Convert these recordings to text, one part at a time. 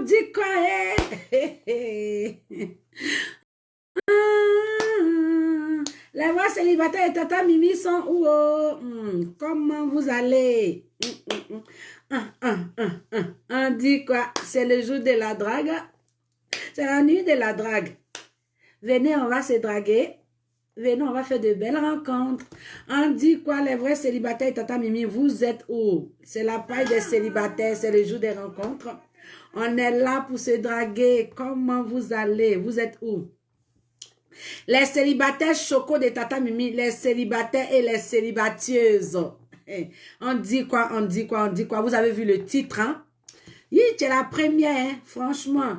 dit quoi? Les voix célibataires et Tata Mimi sont où? Comment vous allez? On dit quoi? C'est le jour de la drague. C'est la nuit de la drague. Venez, on va se draguer. Venez, on va faire de belles rencontres. On dit quoi, les vrais célibataires et Tata Mimi, vous êtes où? C'est la paille des célibataires, c'est le jour des rencontres. On est là pour se draguer. Comment vous allez? Vous êtes où? Les célibataires chocos de Tata Mimi, les célibataires et les célibatieuses. On dit quoi, on dit quoi, on dit quoi? Vous avez vu le titre, hein? Oui, tu es la première, hein? Franchement.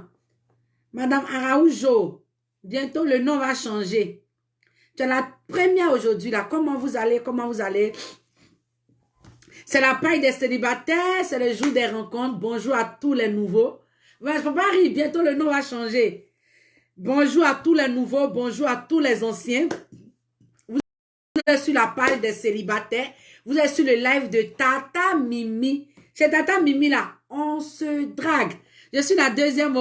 Madame Araujo, bientôt le nom va changer. Tu es la première aujourd'hui, là. Comment vous allez? Comment vous allez? C'est la paille des célibataires, c'est le jour des rencontres. Bonjour à tous les nouveaux. Ouais, je ne peux pas rire, bientôt le nom va changer. Bonjour à tous les nouveaux, bonjour à tous les anciens. Vous êtes sur la page des célibataires. Vous êtes sur le live de Tata Mimi. Chez Tata Mimi, là, on se drague. Je suis la deuxième.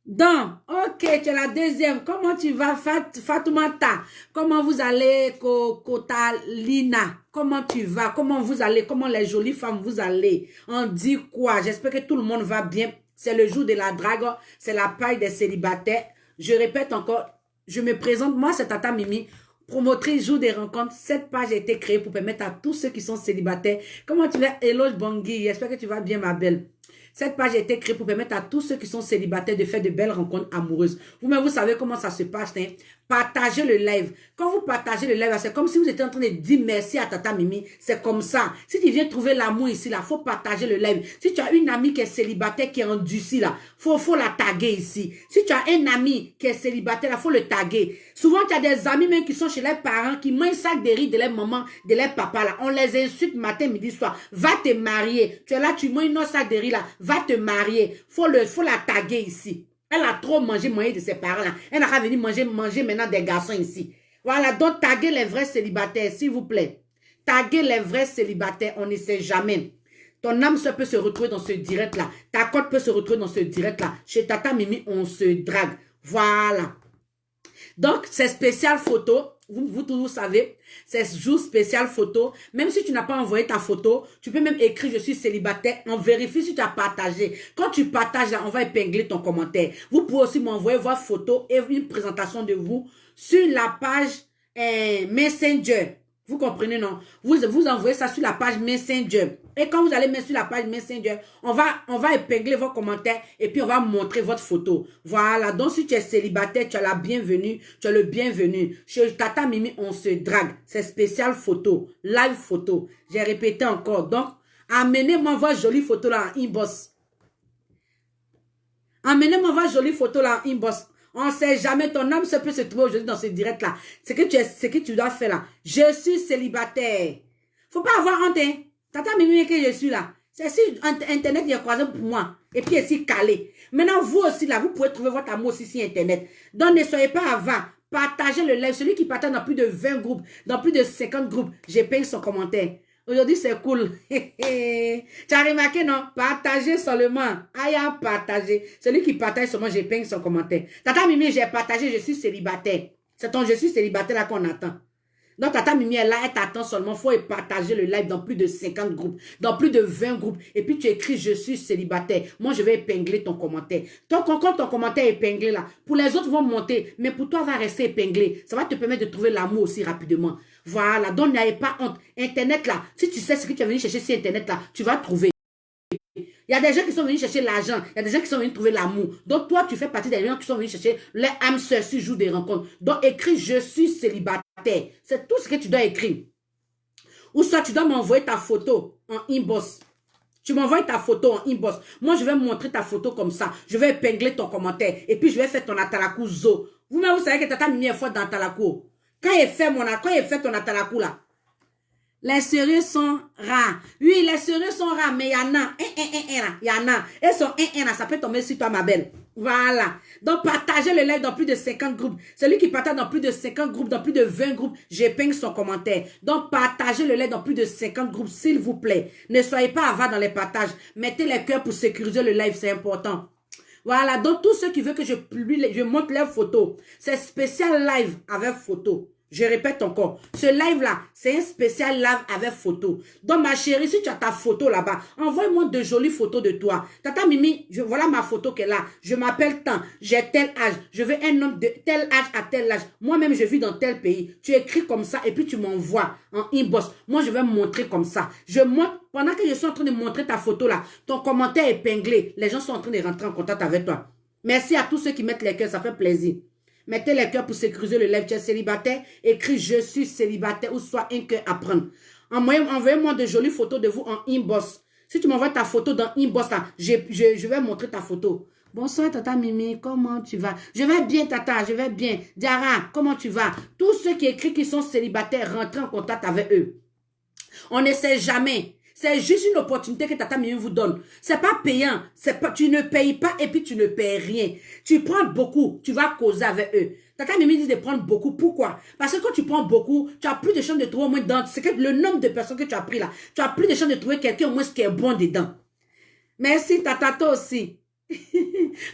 Donc, ok, tu es la deuxième. Comment tu vas, Fatoumata? Comment vous allez, Kotalina? Comment tu vas? Comment vous allez? Comment les jolies femmes vous allez? On dit quoi? J'espère que tout le monde va bien. C'est le jour de la drague. C'est la paille des célibataires. Je répète encore, je me présente. Moi, c'est Tata Mimi, promotrice jour des rencontres. Cette page a été créée pour permettre à tous ceux qui sont célibataires. Comment tu vas, Eloge Bangui? J'espère que tu vas bien, ma belle. Cette page a été créée pour permettre à tous ceux qui sont célibataires de faire de belles rencontres amoureuses. Vous-même, vous savez comment ça se passe. Hein? Partagez le live. Quand vous partagez le live, c'est comme si vous étiez en train de dire merci à Tata Mimi. C'est comme ça. Si tu viens trouver l'amour ici, il faut partager le live. Si tu as une amie qui est célibataire, qui est endurcie, là, faut la taguer ici. Si tu as un ami qui est célibataire, il faut le taguer. Souvent, tu as des amis même qui sont chez leurs parents, qui mangent sac de riz de leur maman, de leur papa, là. On les insulte matin, midi, soir. Va te marier. Tu es là, tu manges un sac de riz, là. Va te marier. Faut la taguer ici. Elle a trop mangé de ses parents là. Elle n'a qu'à venir manger maintenant des garçons ici. Voilà, donc taguez les vrais célibataires, s'il vous plaît. Taguez les vrais célibataires, on ne sait jamais. Ton âme peut se retrouver dans ce direct là. Ta cote peut se retrouver dans ce direct là. Chez Tata Mimi, on se drague. Voilà. Donc, c'est spécial photo. Vous tous savez, c'est jour spécial photo. Même si tu n'as pas envoyé ta photo, tu peux même écrire « Je suis célibataire ». On vérifie si tu as partagé. Quand tu partages, là, on va épingler ton commentaire. Vous pouvez aussi m'envoyer votre photo et une présentation de vous sur la page Messenger. Vous comprenez, non? Vous envoyez ça sur la page Messenger. Et quand vous allez mettre sur la page Messenger, on va épingler vos commentaires et puis on va montrer votre photo. Voilà. Donc, si tu es célibataire, tu as la bienvenue. Tu as le bienvenu. Chez Tata Mimi, on se drague. C'est spécial photo. Live photo. J'ai répété encore. Donc, amenez-moi votre jolie photo là en inbox. Amenez-moi votre jolie photo là en inbox. On ne sait jamais, ton âme peut se trouver aujourd'hui dans ce direct-là. Ce que tu dois faire là. Je suis célibataire. Faut pas avoir honte, hein. Tata Mimi que je suis là. C'est sur Internet, il y a croisé pour moi. Et puis ici, calé. Maintenant, vous aussi là, vous pouvez trouver votre amour aussi sur Internet. Donc, ne soyez pas avant. Partagez le live. Celui qui partage dans plus de 20 groupes, dans plus de 50 groupes, j'épingle son commentaire. Aujourd'hui, c'est cool. Tu as remarqué, non? Partagez seulement. Aïe, partager. Celui qui partage seulement, j'épingle son commentaire. Tata Mimi, j'ai partagé, je suis célibataire. C'est ton je suis célibataire là qu'on attend. Donc, Tata Mimi est là, elle t'attend seulement. Il faut partager le live dans plus de 50 groupes, dans plus de 20 groupes. Et puis, tu écris « Je suis célibataire ». Moi, je vais épingler ton commentaire. Quand ton commentaire est épinglé là, pour les autres vont monter, mais pour toi, va rester épinglé. Ça va te permettre de trouver l'amour aussi rapidement. Voilà, donc n'ayez pas honte. Internet là, si tu sais ce que tu es venu chercher sur Internet là, tu vas trouver. Il y a des gens qui sont venus chercher l'argent. Il y a des gens qui sont venus trouver l'amour. Donc, toi, tu fais partie des gens qui sont venus chercher les âmes sœurs sur jour des rencontres. Donc, écris « Je suis célibataire ». C'est tout ce que tu dois écrire. Ou soit, tu dois m'envoyer ta photo en inbox. Tu m'envoies ta photo en inbox. Moi, je vais montrer ta photo comme ça. Je vais épingler ton commentaire. Et puis, je vais faire ton atalakou zo. Vous-même, vous savez que Tata Mimi est forte dans atalakou. Quand il fait ton atalakou là, Les sérieux sont rares. Oui, les sérieux sont rares, mais il y en a. Il y en a. Et son ça peut tomber sur toi, ma belle. Voilà. Donc, partagez le live dans plus de 50 groupes. Celui qui partage dans plus de 50 groupes, dans plus de 20 groupes, j'épingle son commentaire. Donc, partagez le live dans plus de 50 groupes, s'il vous plaît. Ne soyez pas avares dans les partages. Mettez les cœurs pour sécuriser le live, c'est important. Voilà. Donc, tous ceux qui veulent que je montre leurs photos, c'est spécial live avec photo. Je répète encore, ce live-là, c'est un spécial live avec photo. Donc, ma chérie, si tu as ta photo là-bas, envoie-moi de jolies photos de toi. Tata Mimi, voilà ma photo qu'elle a. Je m'appelle tant, j'ai tel âge. Je veux un homme de tel âge à tel âge. Moi-même, je vis dans tel pays. Tu écris comme ça et puis tu m'envoies en inbox. Moi, je vais montrer comme ça. Je montre, pendant que je suis en train de montrer ta photo là, ton commentaire épinglé, les gens sont en train de rentrer en contact avec toi. Merci à tous ceux qui mettent les cœurs, ça fait plaisir. Mettez les cœurs pour sécuriser le live. Tu es célibataire, écris je suis célibataire ou soit un cœur à prendre. Envoyez-moi de jolies photos de vous en inbox. Si tu m'envoies ta photo dans inbox là, je vais montrer ta photo. Bonsoir Tata Mimi, comment tu vas? Je vais bien Tata, je vais bien. Diara, comment tu vas? Tous ceux qui écrivent qui sont célibataires, rentrez en contact avec eux. On ne sait jamais. C'est juste une opportunité que Tata Mimi vous donne. C'est pas payant. Tu ne payes pas et puis tu ne payes rien. Tu prends beaucoup, tu vas causer avec eux. Tata Mimi dit de prendre beaucoup. Pourquoi? Parce que quand tu prends beaucoup, tu as plus de chances de trouver au moins dans le nombre de personnes que tu as pris là. Tu as plus de chances de trouver quelqu'un au moins qui est bon dedans. Merci Tata, toi aussi.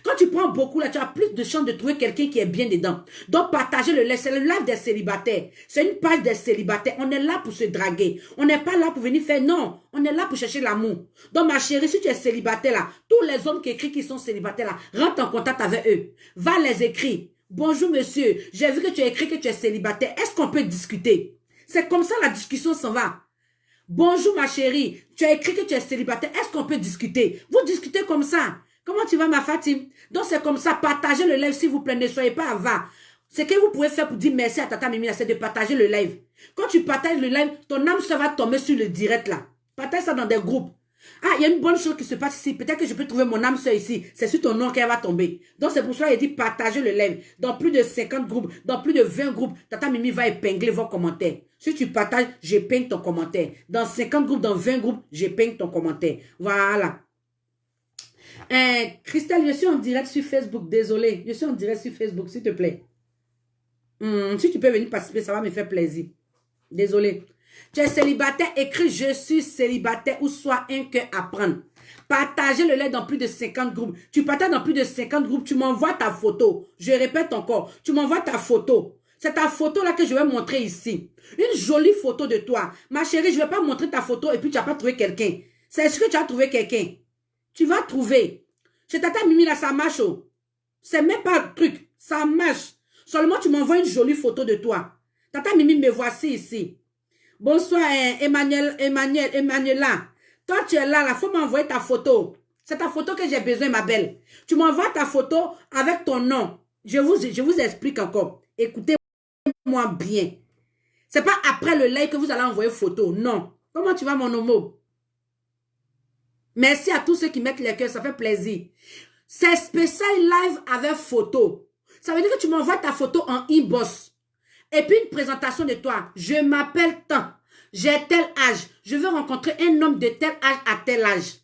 Quand tu prends beaucoup, là, tu as plus de chances de trouver quelqu'un qui est bien dedans. Donc, partagez le live. C'est le live des célibataires. C'est une page des célibataires. On est là pour se draguer. On n'est pas là pour venir faire. Non, on est là pour chercher l'amour. Donc, ma chérie, si tu es célibataire, là, tous les hommes qui écrivent qui sont célibataires, là, rentre en contact avec eux. Va les écrire. Bonjour, monsieur. J'ai vu que tu as écrit que tu es célibataire. Est-ce qu'on peut discuter? C'est comme ça la discussion s'en va. Bonjour, ma chérie. Tu as écrit que tu es célibataire. Est-ce qu'on peut discuter? Vous discutez comme ça. Comment tu vas, ma Fatim? Donc, c'est comme ça. Partagez le live, s'il vous plaît. Ne soyez pas avares. Ce que vous pouvez faire pour dire merci à Tata Mimi, c'est de partager le live. Quand tu partages le live, ton âme ça va tomber sur le direct, là. Partage ça dans des groupes. Ah, il y a une bonne chose qui se passe ici. Peut-être que je peux trouver mon âme sœur ici. C'est sur ton nom qu'elle va tomber. Donc, c'est pour cela qu'il dit partagez le live. Dans plus de 50 groupes, dans plus de 20 groupes, Tata Mimi va épingler vos commentaires. Si tu partages, j'épingle ton commentaire. Dans 50 groupes, dans 20 groupes, j'épingle ton commentaire. Voilà. Christelle, je suis en direct sur Facebook. Désolé, je suis en direct sur Facebook, s'il te plaît. Si tu peux venir participer, ça va me faire plaisir. Désolé. Tu es célibataire, écris je suis célibataire ou soit un cœur à prendre. Partagez le lien dans plus de 50 groupes. Tu partages dans plus de 50 groupes, tu m'envoies ta photo. Je répète encore, tu m'envoies ta photo. C'est ta photo là que je vais montrer ici. Une jolie photo de toi. Ma chérie, je ne vais pas montrer ta photo et puis tu n'as pas trouvé quelqu'un. C'est ce que tu as trouvé quelqu'un. Tu vas trouver. Chez Tata Mimi, là, ça marche. Oh. C'est même pas un truc. Ça marche. Seulement, tu m'envoies une jolie photo de toi. Tata Mimi, me voici ici. Bonsoir, Emmanuela. Toi, tu es là, il faut m'envoyer ta photo. C'est ta photo que j'ai besoin, ma belle. Tu m'envoies ta photo avec ton nom. Je vous explique encore. Écoutez-moi bien. C'est pas après le live que vous allez envoyer photo. Non. Comment tu vas, mon homo? Merci à tous ceux qui mettent les cœurs, ça fait plaisir. C'est spécial live avec photo. Ça veut dire que tu m'envoies ta photo en inbox. Et puis une présentation de toi. Je m'appelle tant. J'ai tel âge. Je veux rencontrer un homme de tel âge à tel âge.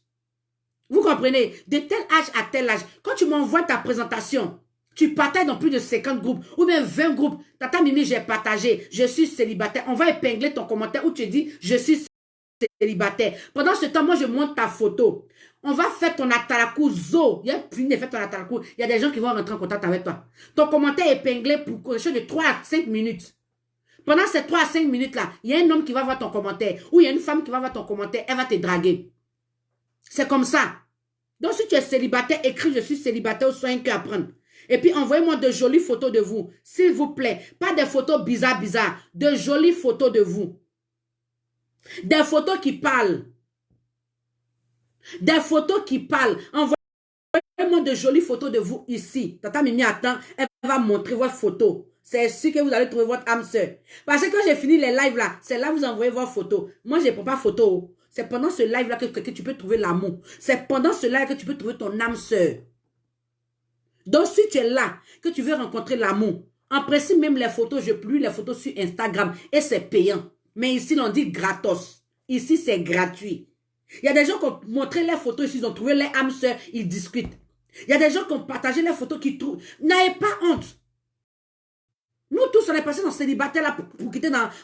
Vous comprenez? De tel âge à tel âge. Quand tu m'envoies ta présentation, tu partages dans plus de 50 groupes ou bien 20 groupes. Tata Mimi, j'ai partagé. Je suis célibataire. On va épingler ton commentaire où tu dis je suis célibataire. Pendant ce temps, moi, je monte ta photo. On va faire ton atalakou zo. Il y a fini de faire ton atalakou. Il y a des gens qui vont rentrer en contact avec toi. Ton commentaire est épinglé pour quelque chose de 3 à 5 minutes. Pendant ces 3 à 5 minutes-là, il y a un homme qui va voir ton commentaire ou il y a une femme qui va voir ton commentaire. Elle va te draguer. C'est comme ça. Donc, si tu es célibataire, écris je suis célibataire ou sois un cœur à prendre. Et puis, envoyez-moi de jolies photos de vous. S'il vous plaît. Pas des photos bizarres. De jolies photos de vous. Des photos qui parlent. Des photos qui parlent. Envoyez-moi de jolies photos de vous ici. Tata Mimi attend. Elle va montrer votre photo. C'est sûr que vous allez trouver votre âme sœur. Parce que quand j'ai fini les lives là, c'est là que vous envoyez vos photos. Moi, je ne prends pas photo. C'est pendant ce live là que tu peux trouver l'amour. C'est pendant ce live que tu peux trouver ton âme sœur. Donc, si tu es là, que tu veux rencontrer l'amour, en principe, même les photos, je publie les photos sur Instagram et c'est payant. Mais ici, on dit gratos. Ici, c'est gratuit. Il y a des gens qui ont montré les photos ici, ils ont trouvé les âmes sœurs, ils discutent. Il y a des gens qui ont partagé les photos qui trouvent. N'ayez pas honte. Nous tous, on est passés dans célibataire là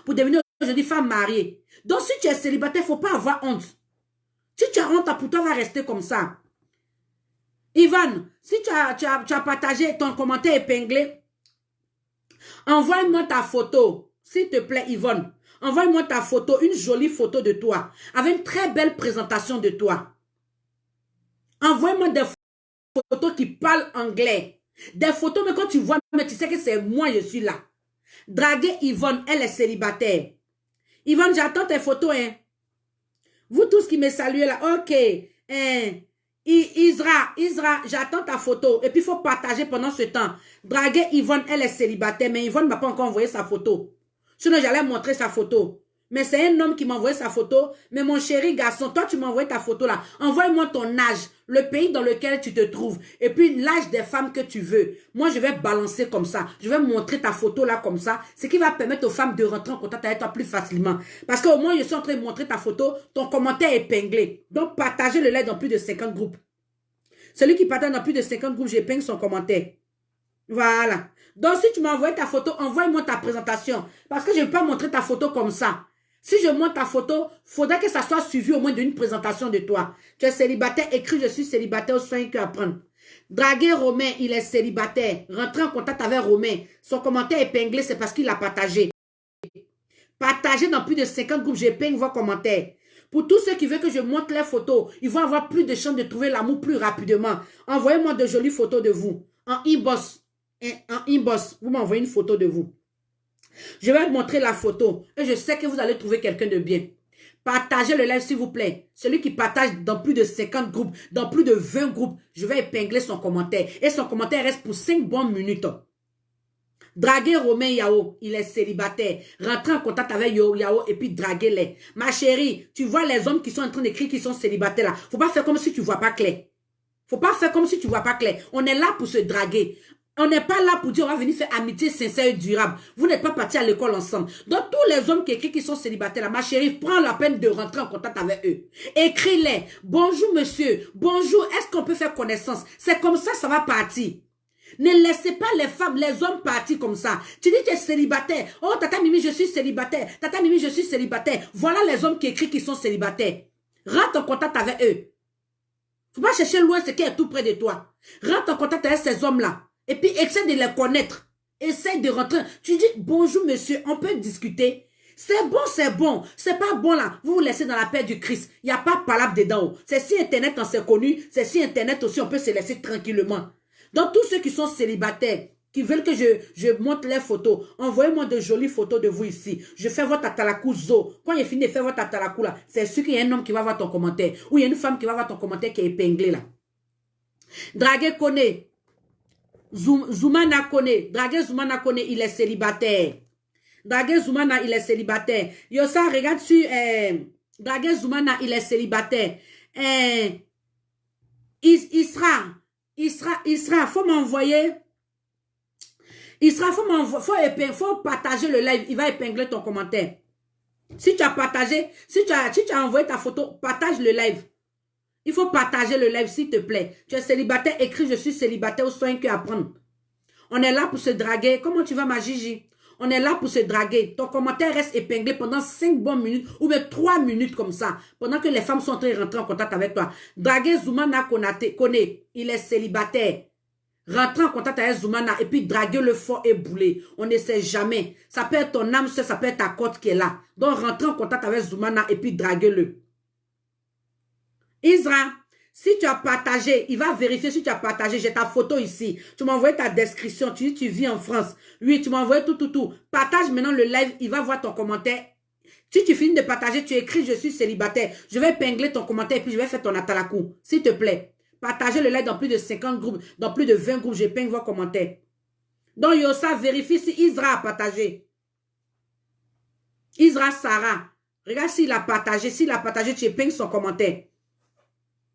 pour devenir aujourd'hui femme mariée. Donc, si tu es célibataire, il ne faut pas avoir honte. Si tu as honte, ta pour toi va rester comme ça. Yvonne, si tu as partagé ton commentaire épinglé, envoie-moi ta photo. S'il te plaît, Yvonne. Envoie-moi ta photo, une jolie photo de toi, avec une très belle présentation de toi. Envoie-moi des photos qui parlent anglais. Des photos, mais quand tu vois, mais tu sais que c'est moi, je suis là. Draguer Yvonne, elle est célibataire. Yvonne, j'attends tes photos, hein. Vous tous qui me saluez là, ok. Isra, j'attends ta photo. Et puis, il faut partager pendant ce temps. Draguer Yvonne, elle est célibataire, mais Yvonne ne m'a pas encore envoyé sa photo. Sinon, j'allais montrer sa photo. Mais c'est un homme qui m'a envoyé sa photo. Mais mon chéri garçon, toi, tu m'as envoyé ta photo là. Envoie-moi ton âge, le pays dans lequel tu te trouves. Et puis, l'âge des femmes que tu veux. Moi, je vais balancer comme ça. Je vais montrer ta photo là comme ça. Ce qui va permettre aux femmes de rentrer en contact avec toi plus facilement. Parce qu'au moins, je suis en train de montrer ta photo. Ton commentaire est épinglé. Donc, partagez le live dans plus de 50 groupes. Celui qui partage dans plus de 50 groupes, j'épingle son commentaire. Voilà. Donc, si tu m'as envoyé ta photo, envoie-moi ta présentation. Parce que je ne vais pas montrer ta photo comme ça. Si je montre ta photo, il faudrait que ça soit suivi au moins d'une présentation de toi. Tu es célibataire, écris « Je suis célibataire » au soin que apprendre. Draguer Romain, il est célibataire. Rentrer en contact avec Romain. Son commentaire épinglé, c'est parce qu'il l'a partagé. Partagez dans plus de 50 groupes, j'épingle vos commentaires. Pour tous ceux qui veulent que je montre les photos, ils vont avoir plus de chances de trouver l'amour plus rapidement. Envoyez-moi de jolies photos de vous. En inbox. En inbox, vous m'envoyez une photo de vous. Je vais vous montrer la photo. Et je sais que vous allez trouver quelqu'un de bien. Partagez le live s'il vous plaît. Celui qui partage dans plus de 50 groupes, dans plus de 20 groupes, je vais épingler son commentaire. Et son commentaire reste pour 5 bonnes minutes. Draguer Romain Yao, il est célibataire. Rentrez en contact avec Yao et puis draguez-les. Ma chérie, tu vois les hommes qui sont en train d'écrire qu'ils sont célibataires là. Faut pas faire comme si tu vois pas clair. Faut pas faire comme si tu vois pas clair. On est là pour se draguer. On n'est pas là pour dire on va venir faire amitié sincère et durable. Vous n'êtes pas partis à l'école ensemble. Donc tous les hommes qui écrivent qui sont célibataires là, ma chérie, prends la peine de rentrer en contact avec eux. Écris-les. Bonjour monsieur. Bonjour. Est-ce qu'on peut faire connaissance? C'est comme ça va partir. Ne laissez pas les femmes, les hommes partir comme ça. Tu dis que tu es célibataire. Oh, Tata Mimi, je suis célibataire. Tata Mimi, je suis célibataire. Voilà les hommes qui écrivent qu'ils sont célibataires. Rentre en contact avec eux. Faut pas chercher loin ce qui est tout près de toi. Rentre en contact avec ces hommes-là. Et puis, essaie de les connaître. Essaie de rentrer. Tu dis, bonjour monsieur, on peut discuter. C'est bon, c'est bon. C'est pas bon là. Vous vous laissez dans la paix du Christ. Il n'y a pas de palabre dedans. C'est si Internet, on s'est connu. C'est si Internet aussi, on peut se laisser tranquillement. Donc, tous ceux qui sont célibataires, qui veulent que je montre les photos, envoyez-moi de jolies photos de vous ici. Je fais votre atalakou zo. Quand il est fini de faire votre atalakou là, c'est sûr qu'il y a un homme qui va voir ton commentaire. Ou il y a une femme qui va voir ton commentaire qui est épinglé là. Draguer Kone. Zoumana Kone. Draguer Zoumana Kone, il est célibataire. Draguer Zoumana, il est célibataire. Yosa, regarde sur... Draguer Zoumana, il est célibataire. Isra, faut m'envoyer. Isra, faut partager le live. Il va épingler ton commentaire. Si tu as partagé, si tu as envoyé ta photo, partage le live. Il faut partager le live, s'il te plaît. Tu es célibataire, écris « Je suis célibataire » au soin que apprendre. On est là pour se draguer. Comment tu vas, ma Gigi? On est là pour se draguer. Ton commentaire reste épinglé pendant 5 bonnes minutes ou bien 3 minutes comme ça. Pendant que les femmes sont en train de rentrer en contact avec toi. Draguer Zoumana Kone, il est célibataire. Rentrer en contact avec Zoumana et puis draguer le fort et bouler. On ne sait jamais. Ça peut être ton âme, ça peut être ta côte qui est là. Donc rentrer en contact avec Zoumana et puis draguer-le. Isra, si tu as partagé, il va vérifier si tu as partagé. J'ai ta photo ici. Tu m'as envoyé ta description. Tu dis tu vis en France. Oui, tu m'as envoyé tout. Partage maintenant le live. Il va voir ton commentaire. Si tu finis de partager, tu écris « Je suis célibataire ». Je vais épingler ton commentaire et puis je vais faire ton atalakou. S'il te plaît. Partagez le live dans plus de 50 groupes, dans plus de 20 groupes. J'épingle vos commentaires. Donc, Yosa, vérifie si Isra a partagé. Isra Sarah. Regarde s'il a partagé. S'il a partagé, tu épingles son commentaire.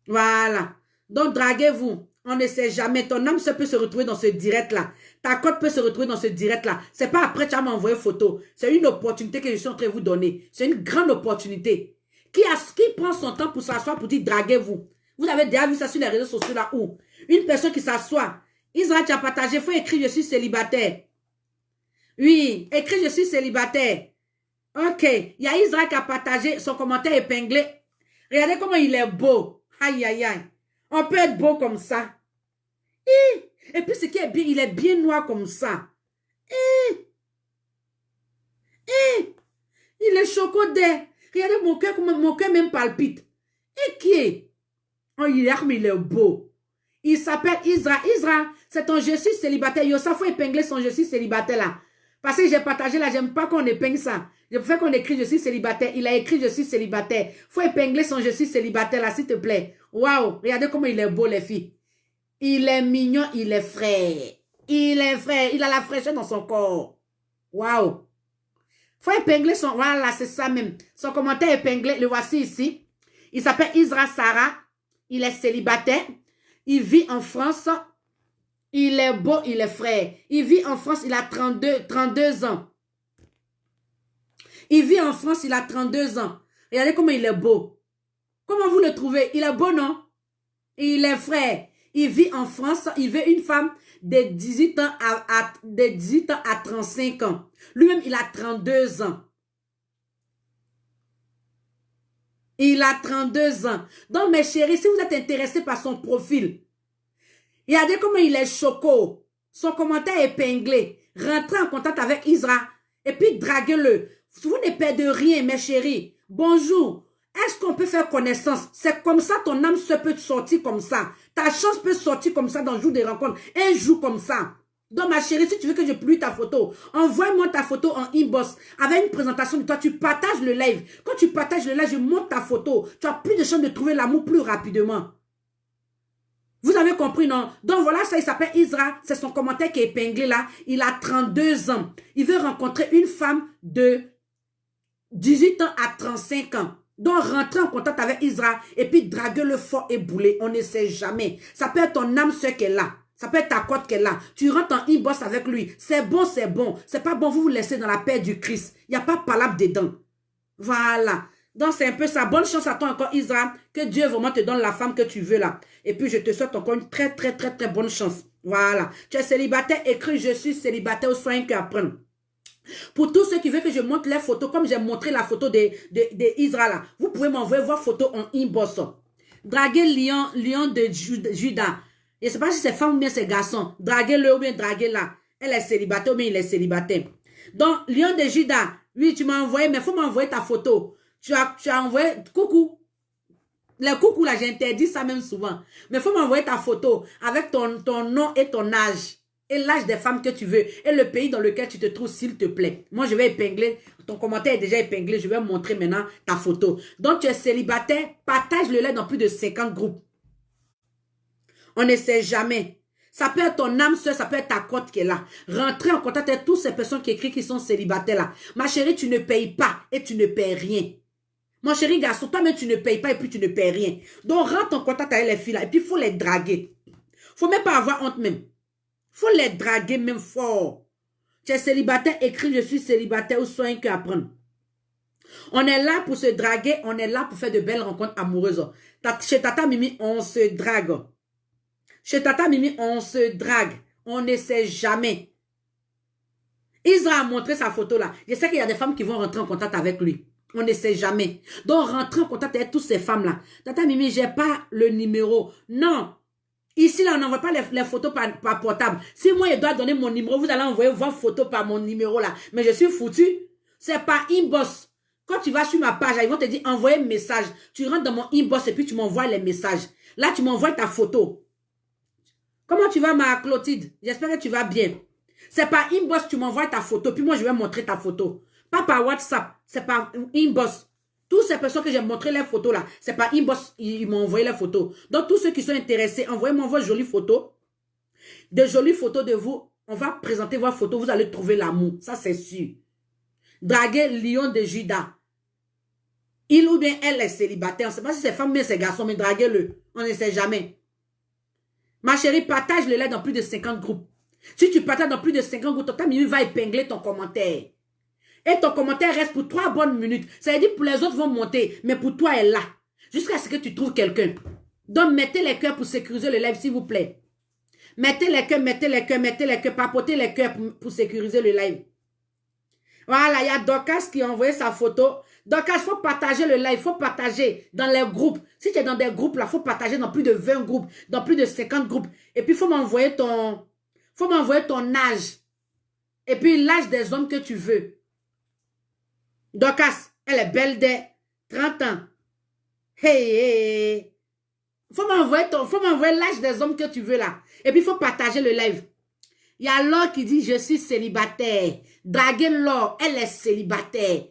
Voilà. Donc, draguez-vous. On ne sait jamais. Ton âme peut se retrouver dans ce direct-là. Ta cote peut se retrouver dans ce direct-là. C'est pas après tu vas m'envoyer photo. C'est une opportunité que je suis en train de vous donner. C'est une grande opportunité. Qui prend son temps pour s'asseoir pour dire draguez-vous. Vous avez déjà vu ça sur les réseaux sociaux là où une personne qui s'assoit. Israël, tu as partagé, il faut écrire je suis célibataire. Oui, écris je suis célibataire. Ok, il y a Israël qui a partagé son commentaire épinglé. Regardez comment il est beau. Aïe, aïe, aïe. On peut être beau comme ça. Et puis ce qui est bien, il est bien noir comme ça. Il est chocodé. Regardez mon cœur même palpite. Et qui est? Oh, il est beau. Il s'appelle Isra. Isra, c'est ton je suis célibataire. Yo, ça faut épingler son je suis célibataire là. Parce que j'ai partagé là, j'aime pas qu'on épingle ça. Je préfère qu'on écrit je suis célibataire. Il a écrit je suis célibataire. Faut épingler son je suis célibataire là, s'il te plaît. Waouh, regardez comment il est beau les filles. Il est mignon, il est frais. Il est frais, il a la fraîcheur dans son corps. Waouh. Faut épingler son, voilà, c'est ça même. Son commentaire épinglé, le voici ici. Il s'appelle Isra Sarah. Il est célibataire. Il vit en France. Il est beau, il est frais. Il vit en France, il a 32 ans. Il vit en France, il a 32 ans. Regardez comment il est beau. Comment vous le trouvez? Il est beau, non? Il est frais. Il vit en France, il veut une femme de 18 ans à 35 ans. Lui-même, il a 32 ans. Il a 32 ans. Donc, mes chéris, si vous êtes intéressés par son profil, regardez comment il est choco. Son commentaire épinglé. Rentrez en contact avec Isra et puis draguez-le. Vous ne perdez rien, mes chéris. Bonjour. Est-ce qu'on peut faire connaissance? C'est comme ça, ton âme se peut sortir comme ça. Ta chance peut sortir comme ça dans le jour des rencontres. Un jour comme ça. Donc, ma chérie, si tu veux que je publie ta photo, envoie-moi ta photo en inbox avec une présentation de toi. Tu partages le live. Quand tu partages le live, je monte ta photo. Tu as plus de chances de trouver l'amour plus rapidement. Vous avez compris, non? Donc, voilà, ça, il s'appelle Isra. C'est son commentaire qui est épinglé là. Il a 32 ans. Il veut rencontrer une femme de 18 ans à 35 ans. Donc, rentrez en contact avec Isra et puis draguez le fort et bouler. On ne sait jamais. Ça peut être ton âme sœur qui est là. Ça peut être ta cote qui est là. Tu rentres en inbox avec lui. C'est bon, c'est bon. C'est pas bon, vous vous laissez dans la paix du Christ. Il n'y a pas palabre dedans. Voilà. Donc, c'est un peu ça. Bonne chance à toi encore, Isra. Que Dieu vraiment te donne la femme que tu veux là. Et puis, je te souhaite encore une très, très, très, très bonne chance. Voilà. Tu es célibataire, écris je suis célibataire au soin que apprendre. Pour tous ceux qui veulent que je montre les photos, comme j'ai montré la photo de Isra là, vous pouvez m'envoyer vos photos en inbox. Draguez Lion de Judas. Je ne sais pas si c'est femme ou bien c'est garçon. Draguez-le ou bien draguez-la. Elle est célibataire ou bien il est célibataire. Donc, Lion de Judas, oui, tu m'as envoyé, mais il faut m'envoyer ta photo. Tu as envoyé, coucou. Les coucou là, j'interdis ça même souvent. Mais il faut m'envoyer ta photo avec ton nom et ton âge. Et l'âge des femmes que tu veux. Et le pays dans lequel tu te trouves, s'il te plaît. Moi, je vais épingler. Ton commentaire est déjà épinglé. Je vais montrer maintenant ta photo. Donc, tu es célibataire. Partage-le dans plus de 50 groupes. On ne sait jamais. Ça peut être ton âme sœur, ça peut être ta cote qui est là. Rentrez en contact avec toutes ces personnes qui écrivent qui sont célibataires là. Ma chérie, tu ne payes pas et tu ne payes rien. Mon chéri garçon, toi-même, tu ne payes pas et puis tu ne payes rien. Donc, rentre en contact avec les filles là. Et puis, il faut les draguer. Il ne faut même pas avoir honte même. Faut les draguer même fort. Tu es célibataire, écris je suis célibataire ou soin que apprendre. On est là pour se draguer, on est là pour faire de belles rencontres amoureuses. Chez Tata Mimi, on se drague. Chez Tata Mimi, on se drague. On ne sait jamais. Isra a montré sa photo là. Je sais qu'il y a des femmes qui vont rentrer en contact avec lui. On ne sait jamais. Donc, rentrer en contact avec toutes ces femmes là. Tata Mimi, j'ai pas le numéro. Non. Ici, là, on n'envoie pas les photos par portable. Si moi, je dois donner mon numéro, vous allez envoyer vos photos par mon numéro, là. Mais je suis foutu. C'est par inbox. Quand tu vas sur ma page, ils vont te dire, envoyer un message. Tu rentres dans mon inbox et puis tu m'envoies les messages. Là, tu m'envoies ta photo. Comment tu vas, ma Clotilde? J'espère que tu vas bien. C'est par inbox, tu m'envoies ta photo. Puis moi, je vais montrer ta photo. Pas par WhatsApp. C'est par inbox. Toutes ces personnes que j'ai montré les photos là, c'est par inbox, ils m'ont envoyé les photos. Donc, tous ceux qui sont intéressés, envoyez-moi vos jolies photos. De jolies photos de vous. On va présenter vos photos. Vous allez trouver l'amour. Ça, c'est sûr. Draguer Lion de Judas. Il ou bien elle est célibataire. On ne sait pas si c'est femme ou bien c'est garçon, mais draguez-le. On ne sait jamais. Ma chérie, partage le live dans plus de 50 groupes. Si tu partages dans plus de 50 groupes, Tata Mimi va épingler ton commentaire. Et ton commentaire reste pour 3 bonnes minutes. Ça veut dire pour les autres vont monter, mais pour toi, elle est là. Jusqu'à ce que tu trouves quelqu'un. Donc, mettez les cœurs pour sécuriser le live, s'il vous plaît. Mettez les cœurs, mettez les cœurs, mettez les cœurs, papotez les cœurs pour sécuriser le live. Voilà, il y a Dorcas qui a envoyé sa photo. Dorcas, il faut partager le live, il faut partager dans les groupes. Si tu es dans des groupes, là, il faut partager dans plus de 20 groupes, dans plus de 50 groupes. Et puis, il faut m'envoyer ton âge. Et puis, l'âge des hommes que tu veux. Dorcas, elle est belle de 30 ans. Hey. Faut m'envoyer l'âge des hommes que tu veux là. Et puis, il faut partager le live. Il y a Laure qui dit, je suis célibataire. Draguez Laure, elle est célibataire.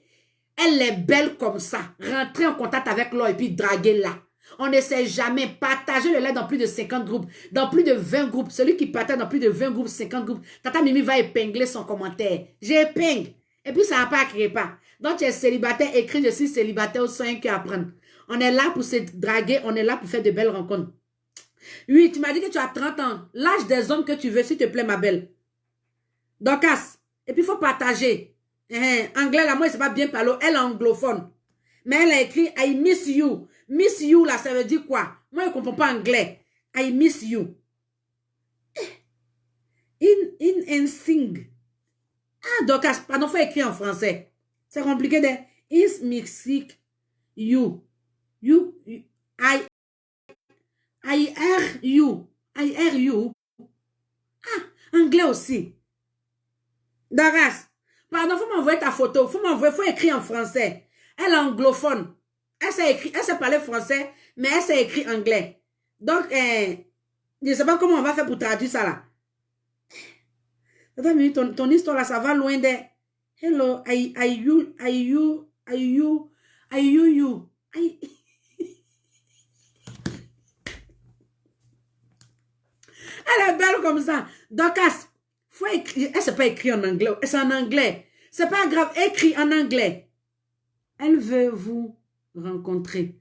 Elle est belle comme ça. Rentrez en contact avec Laure et puis draguez-la. On ne sait jamais. Partagez le live dans plus de 50 groupes, dans plus de 20 groupes. Celui qui partage dans plus de 20 groupes, 50 groupes, Tata Mimi va épingler son commentaire. J'épingle. Et puis, ça ne va pas créer pas. Donc, tu es célibataire, écris, je suis célibataire au sein que apprendre. On est là pour se draguer, on est là pour faire de belles rencontres. Oui, tu m'as dit que tu as 30 ans. L'âge des hommes que tu veux, s'il te plaît, ma belle. Dorcas. Et puis, il faut partager. Anglais, là, moi, c'est pas bien parler. Elle est anglophone. Mais elle a écrit « I miss you ». Miss you, là, ça veut dire quoi? Moi, je ne comprends pas anglais. « I miss you ». In and sing. Ah, Dorcas, pardon, il faut écrire en français. C'est compliqué de... Is Mexique you. I hear you. I hear you. Ah, anglais aussi. Doras, pardon, faut m'envoyer ta photo. Faut écrire en français. Elle est anglophone. Elle sait parler français, mais elle sait écrire anglais. Donc, je ne sais pas comment on va faire pour traduire ça là. Attends, ton histoire là, ça va loin de... Hello, you. Elle est belle comme ça. Dorcas, faut écrire. Elle ne sait pas écrire en anglais. C'est en anglais. C'est pas grave. Écris en anglais. Elle veut vous rencontrer.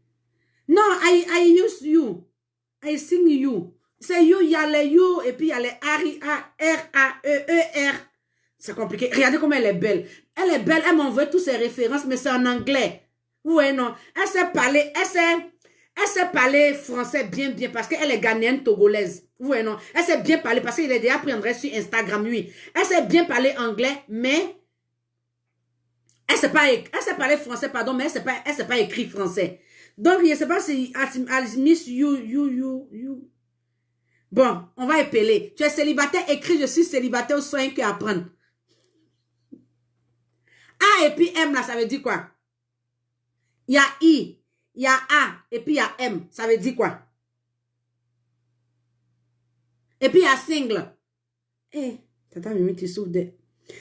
Non, I use you. I sing you. C'est you, il y a les you et puis il y a les R-A-E-E-R. C'est compliqué. Regardez comment elle est belle. Elle est belle. Elle m'envoie toutes ses références, mais c'est en anglais. Ouais, non. Elle sait parler français bien, parce qu'elle est ghanéenne togolaise. Oui, non. Elle sait bien parler parce qu'il est déjà pris sur Instagram, oui. Elle sait bien parler anglais, mais elle sait parler français, pardon, mais elle sait pas écrire français. Donc, je ne sais pas si I miss you. Bon, on va épeler. Tu es célibataire, écris je suis célibataire au soin que apprendre. A et puis M là, ça veut dire quoi? Il y a I. Il y a A et puis il y a M. Ça veut dire quoi? Et puis il y a single. Eh, Tata Mimi, tu souffres de...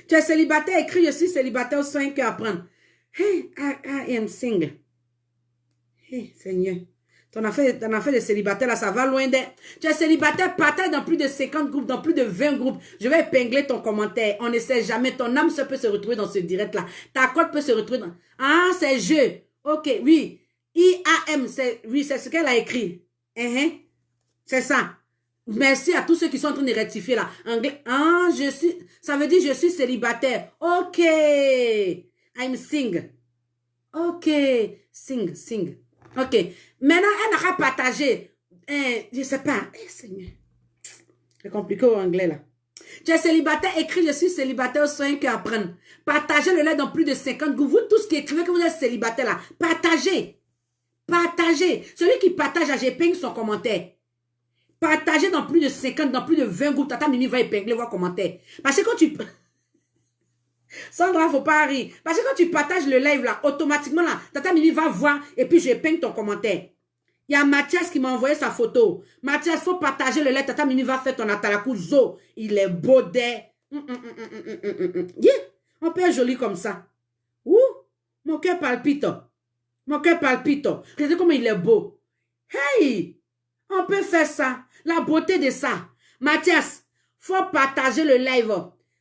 Tu es célibataire, écris, je suis célibataire au soin que apprendre. Hey, I am single. Hey, Seigneur. Ton affaire de célibataire, là, ça va loin de... Tu es célibataire, partage dans plus de 50 groupes, dans plus de 20 groupes. Je vais épingler ton commentaire. On ne sait jamais. Ton âme peut se retrouver dans ce direct-là. Ta cote peut se retrouver dans... Ah, c'est je. Ok, oui. I-A-M, oui, c'est ce qu'elle a écrit. C'est ça. Merci à tous ceux qui sont en train de rectifier là. Anglais. Ah, ça veut dire je suis célibataire. Ok. I'm sing. Ok. Sing. Ok. Maintenant, elle n'a qu'à partager. Je sais pas. Seigneur. C'est compliqué au anglais là. Tu es célibataire, écris je suis célibataire au soin que apprendre. Partagez le lait dans plus de 50 groupes. Vous tous qui écrivez que vous êtes célibataire là, partagez. Partagez. Celui qui partage, j'épingle son commentaire. Partagez dans plus de 50, dans plus de 20 groupes. Tata Mimi va épingler vos commentaires. Parce que quand tu... Sandra, faut pas rire. Parce que quand tu partages le live là, automatiquement là, Tata Mimi va voir et puis j'épingle ton commentaire. Il y a Mathias qui m'a envoyé sa photo. Mathias, faut partager le live. Tata Mimi va faire ton atalakou zo. Il est beau d'air. Yeah. On peut être joli comme ça. Ouh, mon cœur palpite. Mon cœur palpite. Regardez comment il est beau. Hey, on peut faire ça. La beauté de ça. Mathias, faut partager le live.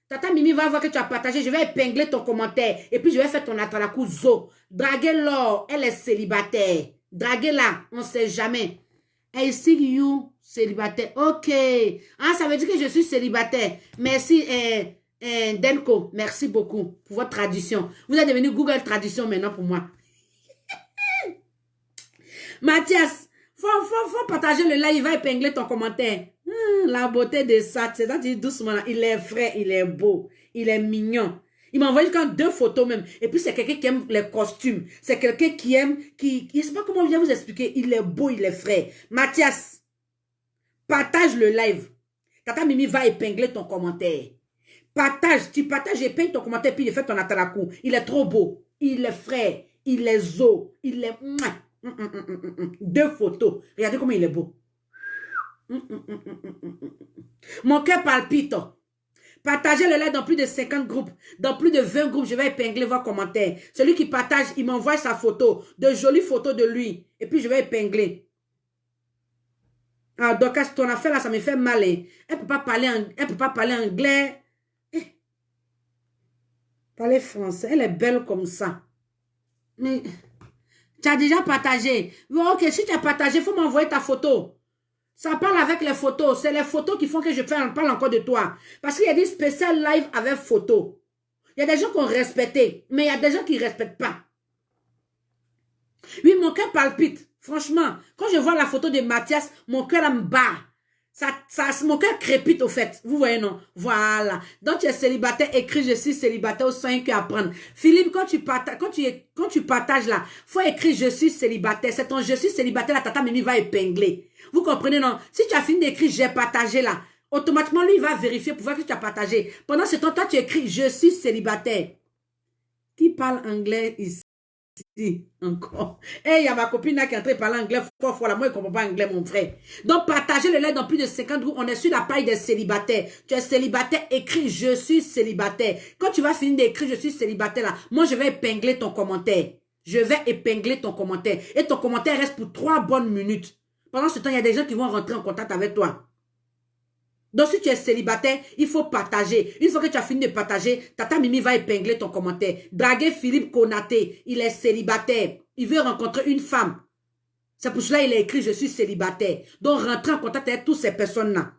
Tata Mimi va voir que tu as partagé. Je vais épingler ton commentaire. Et puis, je vais faire ton atalakou zo. Draguez-la. Elle est célibataire. Draguez-la. On ne sait jamais. I see you, célibataire. Ok. Ah, ça veut dire que je suis célibataire. Merci, Denko. Merci beaucoup pour votre traduction. Vous êtes devenu Google Traduction maintenant pour moi. Mathias, faut partager le live, il va épingler ton commentaire. La beauté de ça, c'est ça, tu dis doucement, là. Il est frais, il est beau, il est mignon. Il m'a envoyé quand 2 photos même. Et puis c'est quelqu'un qui aime les costumes. C'est quelqu'un qui aime, je ne sais pas comment je vais vous expliquer. Il est beau, il est frais. Mathias, partage le live. Tata Mimi va épingler ton commentaire. Partage, tu partages, épingle ton commentaire, puis il fait ton atalakou. Il est trop beau, il est frais, il est zo, il est... 2 photos. Regardez comment il est beau. Mon cœur palpite. Partagez le live dans plus de 50 groupes. Dans plus de 20 groupes, je vais épingler vos commentaires. Celui qui partage, il m'envoie sa photo. De jolies photos de lui. Et puis, je vais épingler. Ah, donc, ton affaire là, ça me fait mal. Hein. Elle ne peut pas parler anglais. Parler français. Elle est belle comme ça. Mais, tu as déjà partagé. Ok, si tu as partagé, il faut m'envoyer ta photo. Ça parle avec les photos. C'est les photos qui font que je parle encore de toi. Parce qu'il y a des spéciales live avec photos. Il y a des gens qui ont respecté, mais il y a des gens qui ne respectent pas. Oui, mon cœur palpite. Franchement, quand je vois la photo de Mathias, mon cœur me bat. Mon cœur crépite au fait. Vous voyez, non? Voilà. Donc, tu es célibataire, écris je suis célibataire au 5 à apprendre. Philippe, quand tu partages là, faut écrire je suis célibataire. C'est ton je suis célibataire, la tata Mimi va épingler. Vous comprenez, non? Si tu as fini d'écrire j'ai partagé là, automatiquement, lui, il va vérifier pour voir que tu as partagé. Pendant ce temps, toi, tu écris je suis célibataire. Qui parle anglais ici? Encore. Et il y a ma copine là qui est en train de parler anglais fort là. Moi, je ne comprends pas anglais, mon frère. Donc, partagez le live dans plus de 50 groupes. On est sur la page des célibataires. Tu es célibataire, écris je suis célibataire. Quand tu vas finir d'écrire je suis célibataire là, moi, je vais épingler ton commentaire. Je vais épingler ton commentaire. Et ton commentaire reste pour 3 bonnes minutes. Pendant ce temps, il y a des gens qui vont rentrer en contact avec toi. Donc, si tu es célibataire, il faut partager. Une fois que tu as fini de partager, Tata Mimi va épingler ton commentaire. Draguer Philippe Konaté, il est célibataire. Il veut rencontrer une femme. C'est pour cela qu'il a écrit « Je suis célibataire ». Donc, rentrez en contact avec toutes ces personnes-là.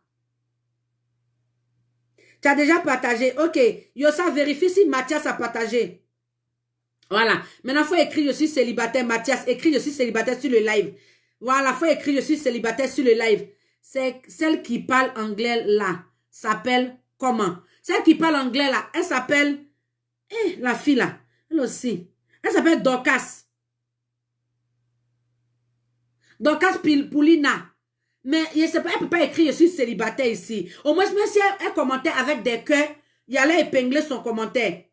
Tu as déjà partagé. Ok. Yossa, vérifie si Mathias a partagé. Voilà. Maintenant, il faut écrire « Je suis célibataire ». Mathias, écris « Je suis célibataire » sur le live. Voilà, il faut écrire « Je suis célibataire » sur le live. C'est celle qui parle anglais là. S'appelle comment? Celle qui parle anglais là, elle s'appelle... la fille là. Elle aussi. Elle s'appelle Dorcas. Dorcas Poulina. Mais je sais pas, elle ne peut pas écrire je suis célibataire ici. Au moins, même si elle commentait avec des cœurs, il allait épingler son commentaire.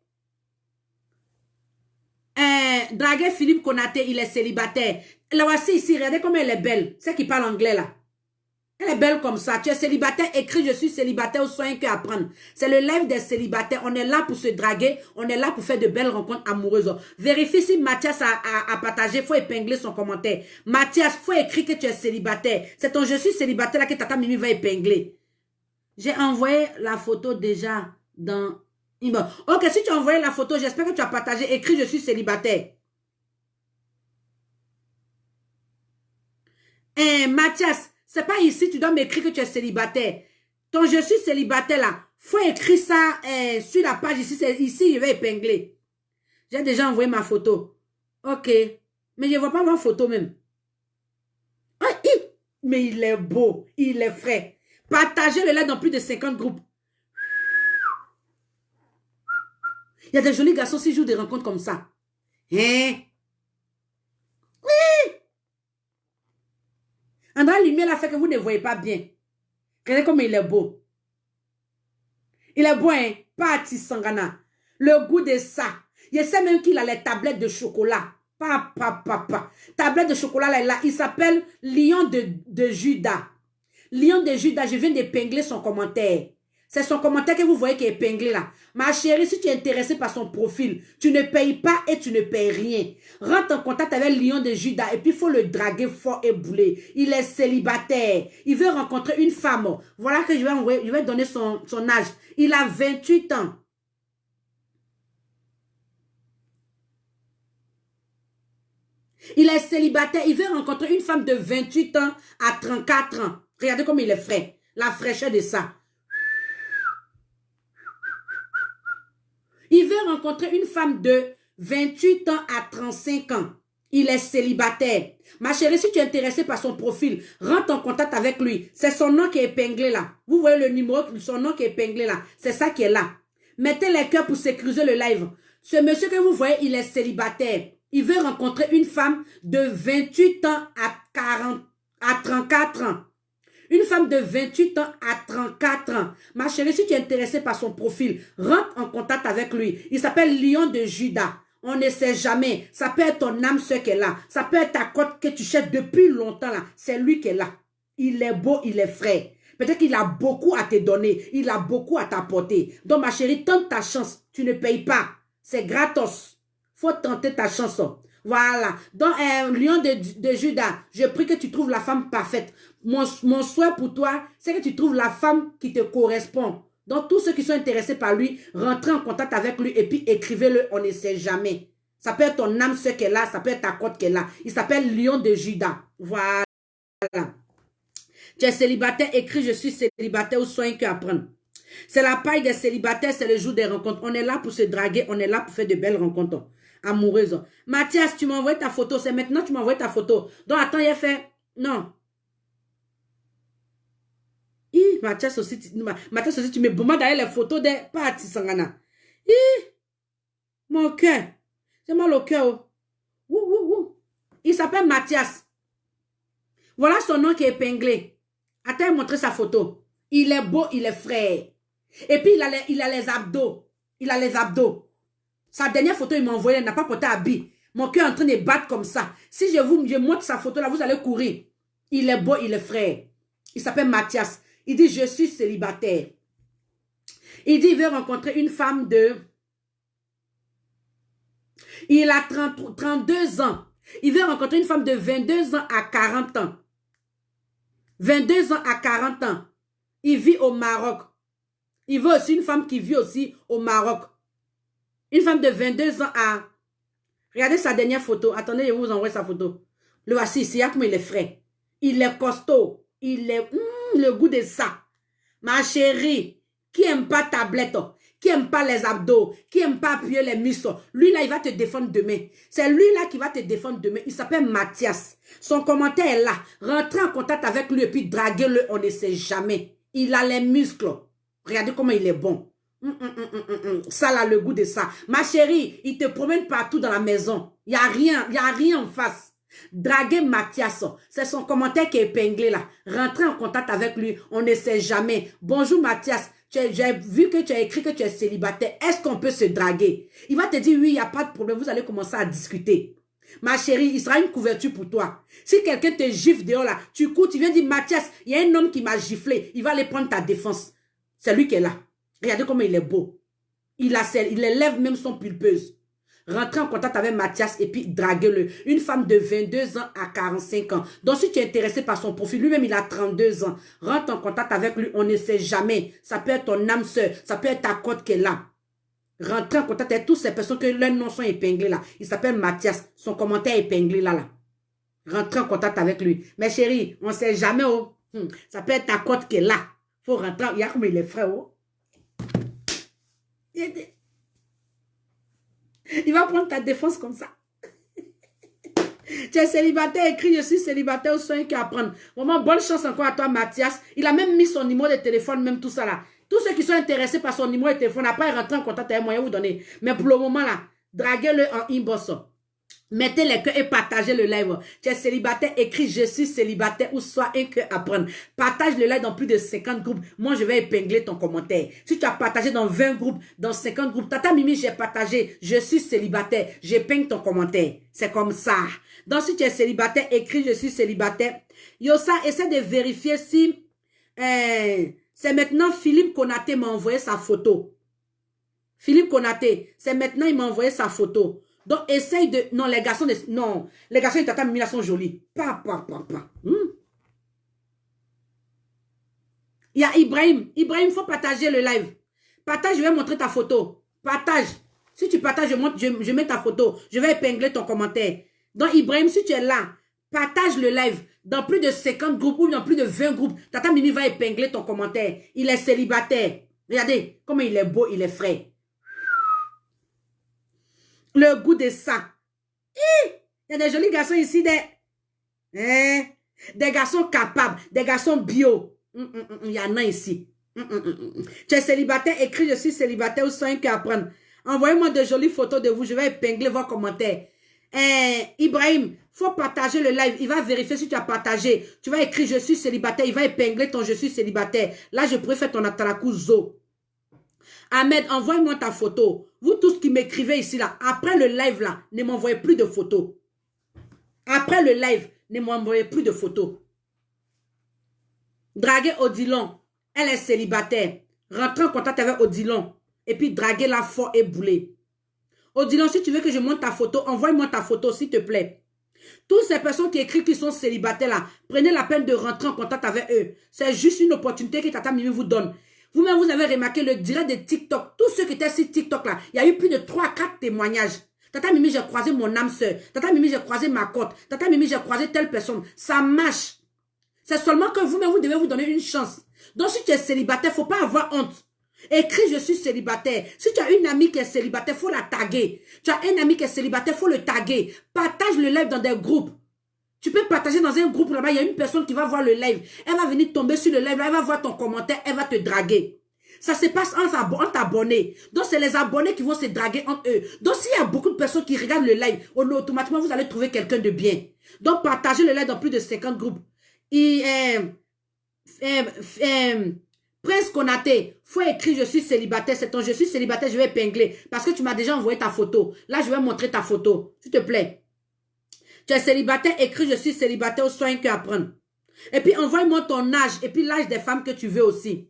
Draguer Philippe Konaté, il est célibataire. La voici ici, regardez comme elle est belle. Celle qui parle anglais là. Elle est belle comme ça. Tu es célibataire, écris je suis célibataire, soin que apprendre. C'est le live des célibataires. On est là pour se draguer. On est là pour faire de belles rencontres amoureuses. Vérifie si Mathias a partagé. Il faut épingler son commentaire. Mathias, il faut écrire que tu es célibataire. C'est ton je suis célibataire là que Tata Mimi va épingler. J'ai envoyé la photo déjà dans... Ok, si tu as envoyé la photo, j'espère que tu as partagé. Écris je suis célibataire. Mathias, c'est pas ici, tu dois m'écrire que tu es célibataire. Ton je suis célibataire là, faut écrire ça sur la page ici. Ici, je vais épingler. J'ai déjà envoyé ma photo. Ok. Mais je ne vois pas ma photo même. Mais il est beau, il est frais. Partagez le live dans plus de 50 groupes. Il y a des jolis garçons qui jouent des rencontres comme ça. Hein? Oui! Dans la lumière, là, fait que vous ne voyez pas bien. Regardez comme il est beau. Il est beau, hein? Parti Sangana. Le goût de ça. Je sais même qu'il a les tablettes de chocolat. Papa. Tablette de chocolat, là, il s'appelle Lion de Judas. Lion de Judas, je viens d'épingler son commentaire. C'est son commentaire que vous voyez qui est épinglé là. Ma chérie, si tu es intéressée par son profil, tu ne payes pas et tu ne payes rien. Rentre en contact avec Lion de Judas et puis il faut le draguer fort et bouler. Il est célibataire. Il veut rencontrer une femme. Voilà que je vais envoyer, je vais donner son âge. Il a 28 ans. Il est célibataire. Il veut rencontrer une femme de 28 ans à 34 ans. Regardez comme il est frais. La fraîcheur de ça. Il veut rencontrer une femme de 28 ans à 35 ans. Il est célibataire. Ma chérie, si tu es intéressée par son profil, rentre en contact avec lui. C'est son nom qui est épinglé là. Vous voyez le numéro, son nom qui est épinglé là. C'est ça qui est là. Mettez les cœurs pour sécuriser le live. Ce monsieur que vous voyez, il est célibataire. Il veut rencontrer une femme de 28 ans à 34 ans. Une femme de 28 ans à 34 ans. Ma chérie, si tu es intéressée par son profil, rentre en contact avec lui. Il s'appelle Lion de Judas. On ne sait jamais. Ça peut être ton âme sœur qui est là. Ça peut être ta côte que tu cherches depuis longtemps là. C'est lui qui est là. Il est beau, il est frais. Peut-être qu'il a beaucoup à te donner. Il a beaucoup à t'apporter. Donc ma chérie, tente ta chance. Tu ne payes pas. C'est gratos. Faut tenter ta chance. Voilà. Donc, Lion de Judas, je prie que tu trouves la femme parfaite. Mon souhait pour toi, c'est que tu trouves la femme qui te correspond. Donc, tous ceux qui sont intéressés par lui, rentrez en contact avec lui et puis écrivez-le, on ne sait jamais. Ça peut être ton âme sœur qui est là, ça peut être ta côte qui est là. Il s'appelle Lion de Judas. Voilà. Tu es célibataire, écris je suis célibataire ou soin que apprendre. C'est la paille des célibataires, c'est le jour des rencontres. On est là pour se draguer, on est là pour faire de belles rencontres amoureuses. Mathias, tu m'as envoyé ta photo, c'est maintenant que tu m'as envoyé ta photo. Donc, attends, il a fait... Non. Mathias aussi, tu me bombardes derrière les photos des parties sangana. Mon cœur. C'est mal au cœur. Il s'appelle Mathias. Voilà son nom qui est épinglé. Attends, montrer sa photo. Il est beau, il est frais. Et puis, il a les abdos. Il a les abdos. Sa dernière photo, il m'a envoyé, il n'a pas porté habit. Mon cœur est en train de battre comme ça. Si je montre sa photo là, vous allez courir. Il est beau, il est frais. Il s'appelle Mathias. Il dit, je suis célibataire. Il dit, il veut rencontrer une femme de... Il a 32 ans. Il veut rencontrer une femme de 22 ans à 40 ans. 22 ans à 40 ans. Il vit au Maroc. Il veut aussi une femme qui vit aussi au Maroc. Une femme de 22 ans à... Regardez sa dernière photo. Attendez, je vous envoie sa photo. Le voici ici, comme il est frais. Il est costaud. Il est... le goût de ça. Ma chérie, qui aime pas tablette, qui aime pas les abdos, qui aime pas appuyer les muscles, lui là, il va te défendre demain. C'est lui là qui va te défendre demain. Il s'appelle Mathias. Son commentaire est là. Rentrez en contact avec lui et puis draguez-le, on ne sait jamais. Il a les muscles. Regardez comment il est bon. Ça là, le goût de ça. Ma chérie, il te promène partout dans la maison. Il n'y a rien en face. Draguer Mathias, c'est son commentaire qui est épinglé là. Rentrez en contact avec lui, on ne sait jamais. Bonjour Mathias, j'ai vu que tu as écrit que tu es célibataire. Est-ce qu'on peut se draguer? Il va te dire oui, il n'y a pas de problème, vous allez commencer à discuter. Ma chérie, il sera une couverture pour toi. Si quelqu'un te gifle dehors là, tu cours, tu viens dire Mathias, il y a un homme qui m'a giflé. Il va aller prendre ta défense. C'est lui qui est là. Regardez comment il est beau. Il élève même son pulpeuse. Rentrez en contact avec Mathias et puis draguez-le. Une femme de 22 ans à 45 ans. Donc, si tu es intéressé par son profil, lui-même, il a 32 ans. Rentre en contact avec lui, on ne sait jamais. Ça peut être ton âme sœur, ça peut être ta côte qui est là. Rentrez en contact avec toutes ces personnes que leurs noms sont épinglés là. Il s'appelle Mathias. Son commentaire est épinglé là. Rentrez en contact avec lui. Mais chérie, on ne sait jamais. Oh. Ça peut être ta côte qui est là. Faut rentrer. Il y a comme il est frais. Oh. Il va prendre ta défense comme ça. Tu es célibataire, écris je suis célibataire ou soin qui apprendre. Vraiment, bonne chance encore à toi, Mathias. Il a même mis son numéro de téléphone, même tout ça là. Tous ceux qui sont intéressés par son numéro de téléphone, après rentrer en contact avec moi, je vais vous donner. Mais pour le moment là, draguez-le en inbox. Mettez les cœurs et partagez le live. Tu es célibataire, écris je suis célibataire ou soit un cœur à prendre. Partage le live dans plus de 50 groupes. Moi, je vais épingler ton commentaire. Si tu as partagé dans 20 groupes, dans 50 groupes, Tata Mimi, j'ai partagé, je suis célibataire. J'épingle ton commentaire. C'est comme ça. Donc, si tu es célibataire, écris je suis célibataire. Yosa, essaie de vérifier si c'est maintenant Philippe Konaté m'a envoyé sa photo. Philippe Konaté, c'est maintenant il m'a envoyé sa photo. Donc, essaye de... Non, les garçons de Tata Mimi sont jolis. Il y a Ibrahim. Ibrahim, il faut partager le live. Partage, je vais montrer ta photo. Partage. Si tu partages, je mets ta photo. Je vais épingler ton commentaire. Donc, Ibrahim, si tu es là, partage le live dans plus de 50 groupes ou dans plus de 20 groupes. Tata Mimi va épingler ton commentaire. Il est célibataire. Regardez comment il est beau, il est frais. Le goût de ça. Il y a des jolis garçons ici, des garçons capables, des garçons bio. Il y en a ici. Tu es célibataire, écris je suis célibataire ou 5 à prendre. Envoyez-moi de jolies photos de vous, je vais épingler vos commentaires. Ibrahim, faut partager le live. Il va vérifier si tu as partagé. Tu vas écrire je suis célibataire. Il va épingler ton je suis célibataire. Là, je pourrais faire ton atalakuzo. Ahmed, envoie-moi ta photo. Vous tous qui m'écrivez ici, là, après le live, là, ne m'envoyez plus de photos. Après le live, ne m'envoyez plus de photos. Draguer Odilon, elle est célibataire. Rentrez en contact avec Odilon. Et puis draguez-la fort et boulez. Odilon, si tu veux que je monte ta photo, envoie-moi ta photo, s'il te plaît. Toutes ces personnes qui écrivent qu'ils sont célibataires là, prenez la peine de rentrer en contact avec eux. C'est juste une opportunité que Tata Mimi vous donne. Vous-même, vous avez remarqué le direct de TikTok. Tous ceux qui étaient sur TikTok là, il y a eu plus de 3-4 témoignages. Tata Mimi, j'ai croisé mon âme sœur. Tata Mimi, j'ai croisé ma côte. Tata Mimi, j'ai croisé telle personne. Ça marche. C'est seulement que vous-même, vous devez vous donner une chance. Donc, si tu es célibataire, il ne faut pas avoir honte. Écris, je suis célibataire. Si tu as une amie qui est célibataire, il faut la taguer. Tu as un ami qui est célibataire, il faut le taguer. Partage le live dans des groupes. Tu peux partager dans un groupe là-bas, il y a une personne qui va voir le live. Elle va venir tomber sur le live, elle va voir ton commentaire, elle va te draguer. Ça se passe entre abonnés. Donc, c'est les abonnés qui vont se draguer entre eux. Donc, s'il y a beaucoup de personnes qui regardent le live, automatiquement, vous allez trouver quelqu'un de bien. Donc, partagez le live dans plus de 50 groupes. Prince Konaté, faut écrire je suis célibataire, c'est ton je suis célibataire, je vais épingler. Parce que tu m'as déjà envoyé ta photo. Là, je vais montrer ta photo. S'il te plaît. Tu es célibataire, écris je suis célibataire ou soin que apprendre. Et puis, envoie-moi ton âge et puis l'âge des femmes que tu veux aussi.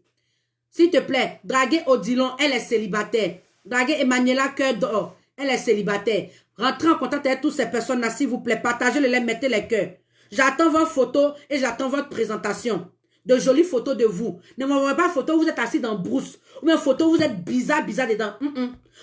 S'il te plaît, draguer Odilon, elle est célibataire. Draguer Emmanuela Cœur d'Or, elle est célibataire. Rentrez en contact avec toutes ces personnes-là, s'il vous plaît. Partagez le lien, mettez les cœurs. J'attends vos photos et j'attends votre présentation. De jolies photos de vous. Ne m'envoyez pas photos où vous êtes assis dans brousse. Ou bien photos où vous êtes bizarre dedans.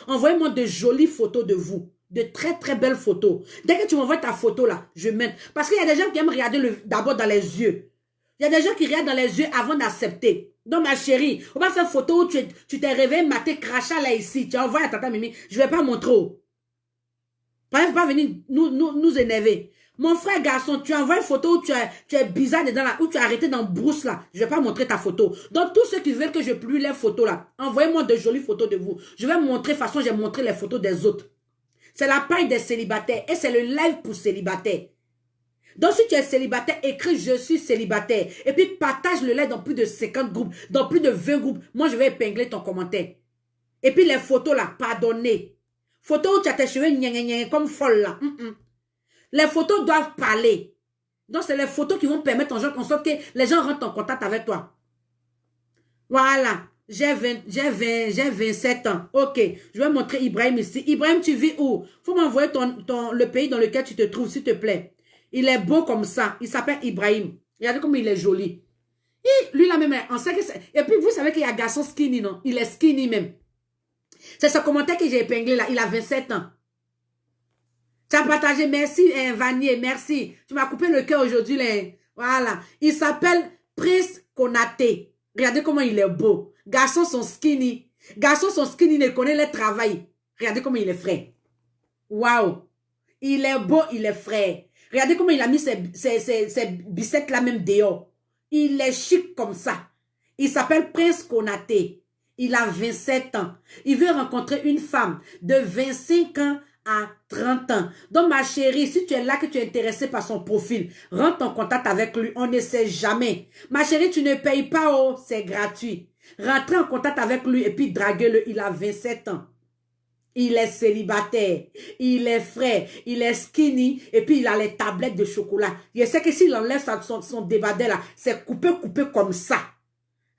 Envoyez-moi de jolies photos de vous. De très très belles photos. Dès que tu m'envoies ta photo là, je mets. Parce qu'il y a des gens qui aiment regarder d'abord dans les yeux. Il y a des gens qui regardent dans les yeux avant d'accepter. Donc ma chérie, on va faire une photo où tu t'es réveillé, maté, crachat là ici. Tu envoies à Tata Mimi. Je ne vais pas montrer. Il ne faut pas venir nous énerver. Mon frère garçon, tu envoies une photo où tu es bizarre dedans là, où tu es arrêté dans brousse là. Je ne vais pas montrer ta photo. Donc tous ceux qui veulent que je publie les photos là, envoyez-moi de jolies photos de vous. Je vais montrer, de toute façon j'ai montré les photos des autres. C'est la paille des célibataires et c'est le live pour célibataires. Donc si tu es célibataire, écris je suis célibataire. Et puis partage le live dans plus de 50 groupes, dans plus de 20 groupes. Moi je vais épingler ton commentaire. Et puis les photos là, pardonnez. Photos où tu as tes cheveux comme folle là. Les photos doivent parler. Donc, c'est les photos qui vont permettre en sorte que les gens rentrent en contact avec toi. Voilà. J'ai 27 ans. Ok. Je vais montrer Ibrahim ici. Ibrahim, tu vis où? Faut m'envoyer le pays dans lequel tu te trouves, s'il te plaît. Il est beau comme ça. Il s'appelle Ibrahim. Regardez comme il est joli. Et lui, là même, on sait que c'est... Et puis, vous savez qu'il y a un garçon skinny, non? Il est skinny même. C'est ce commentaire que j'ai épinglé là. Il a 27 ans. Tu as partagé, merci Vanier, merci. Tu m'as coupé le cœur aujourd'hui. Voilà. Il s'appelle Prince Konaté. Regardez comment il est beau. Garçons sont skinny. Garçons sont skinny, il connaît le travail. Regardez comment il est frais. Waouh. Il est beau, il est frais. Regardez comment il a mis ses biceps là même dehors. Il est chic comme ça. Il s'appelle Prince Konaté. Il a 27 ans. Il veut rencontrer une femme de 25 ans à 30 ans. Donc, ma chérie, si tu es là, que tu es intéressée par son profil, rentre en contact avec lui. On ne sait jamais. Ma chérie, tu ne payes pas, oh, c'est gratuit. Rentrez en contact avec lui et puis draguez-le. Il a 27 ans. Il est célibataire. Il est frais. Il est skinny. Et puis, il a les tablettes de chocolat. Je sais que s'il enlève son débardeur là, c'est coupé comme ça.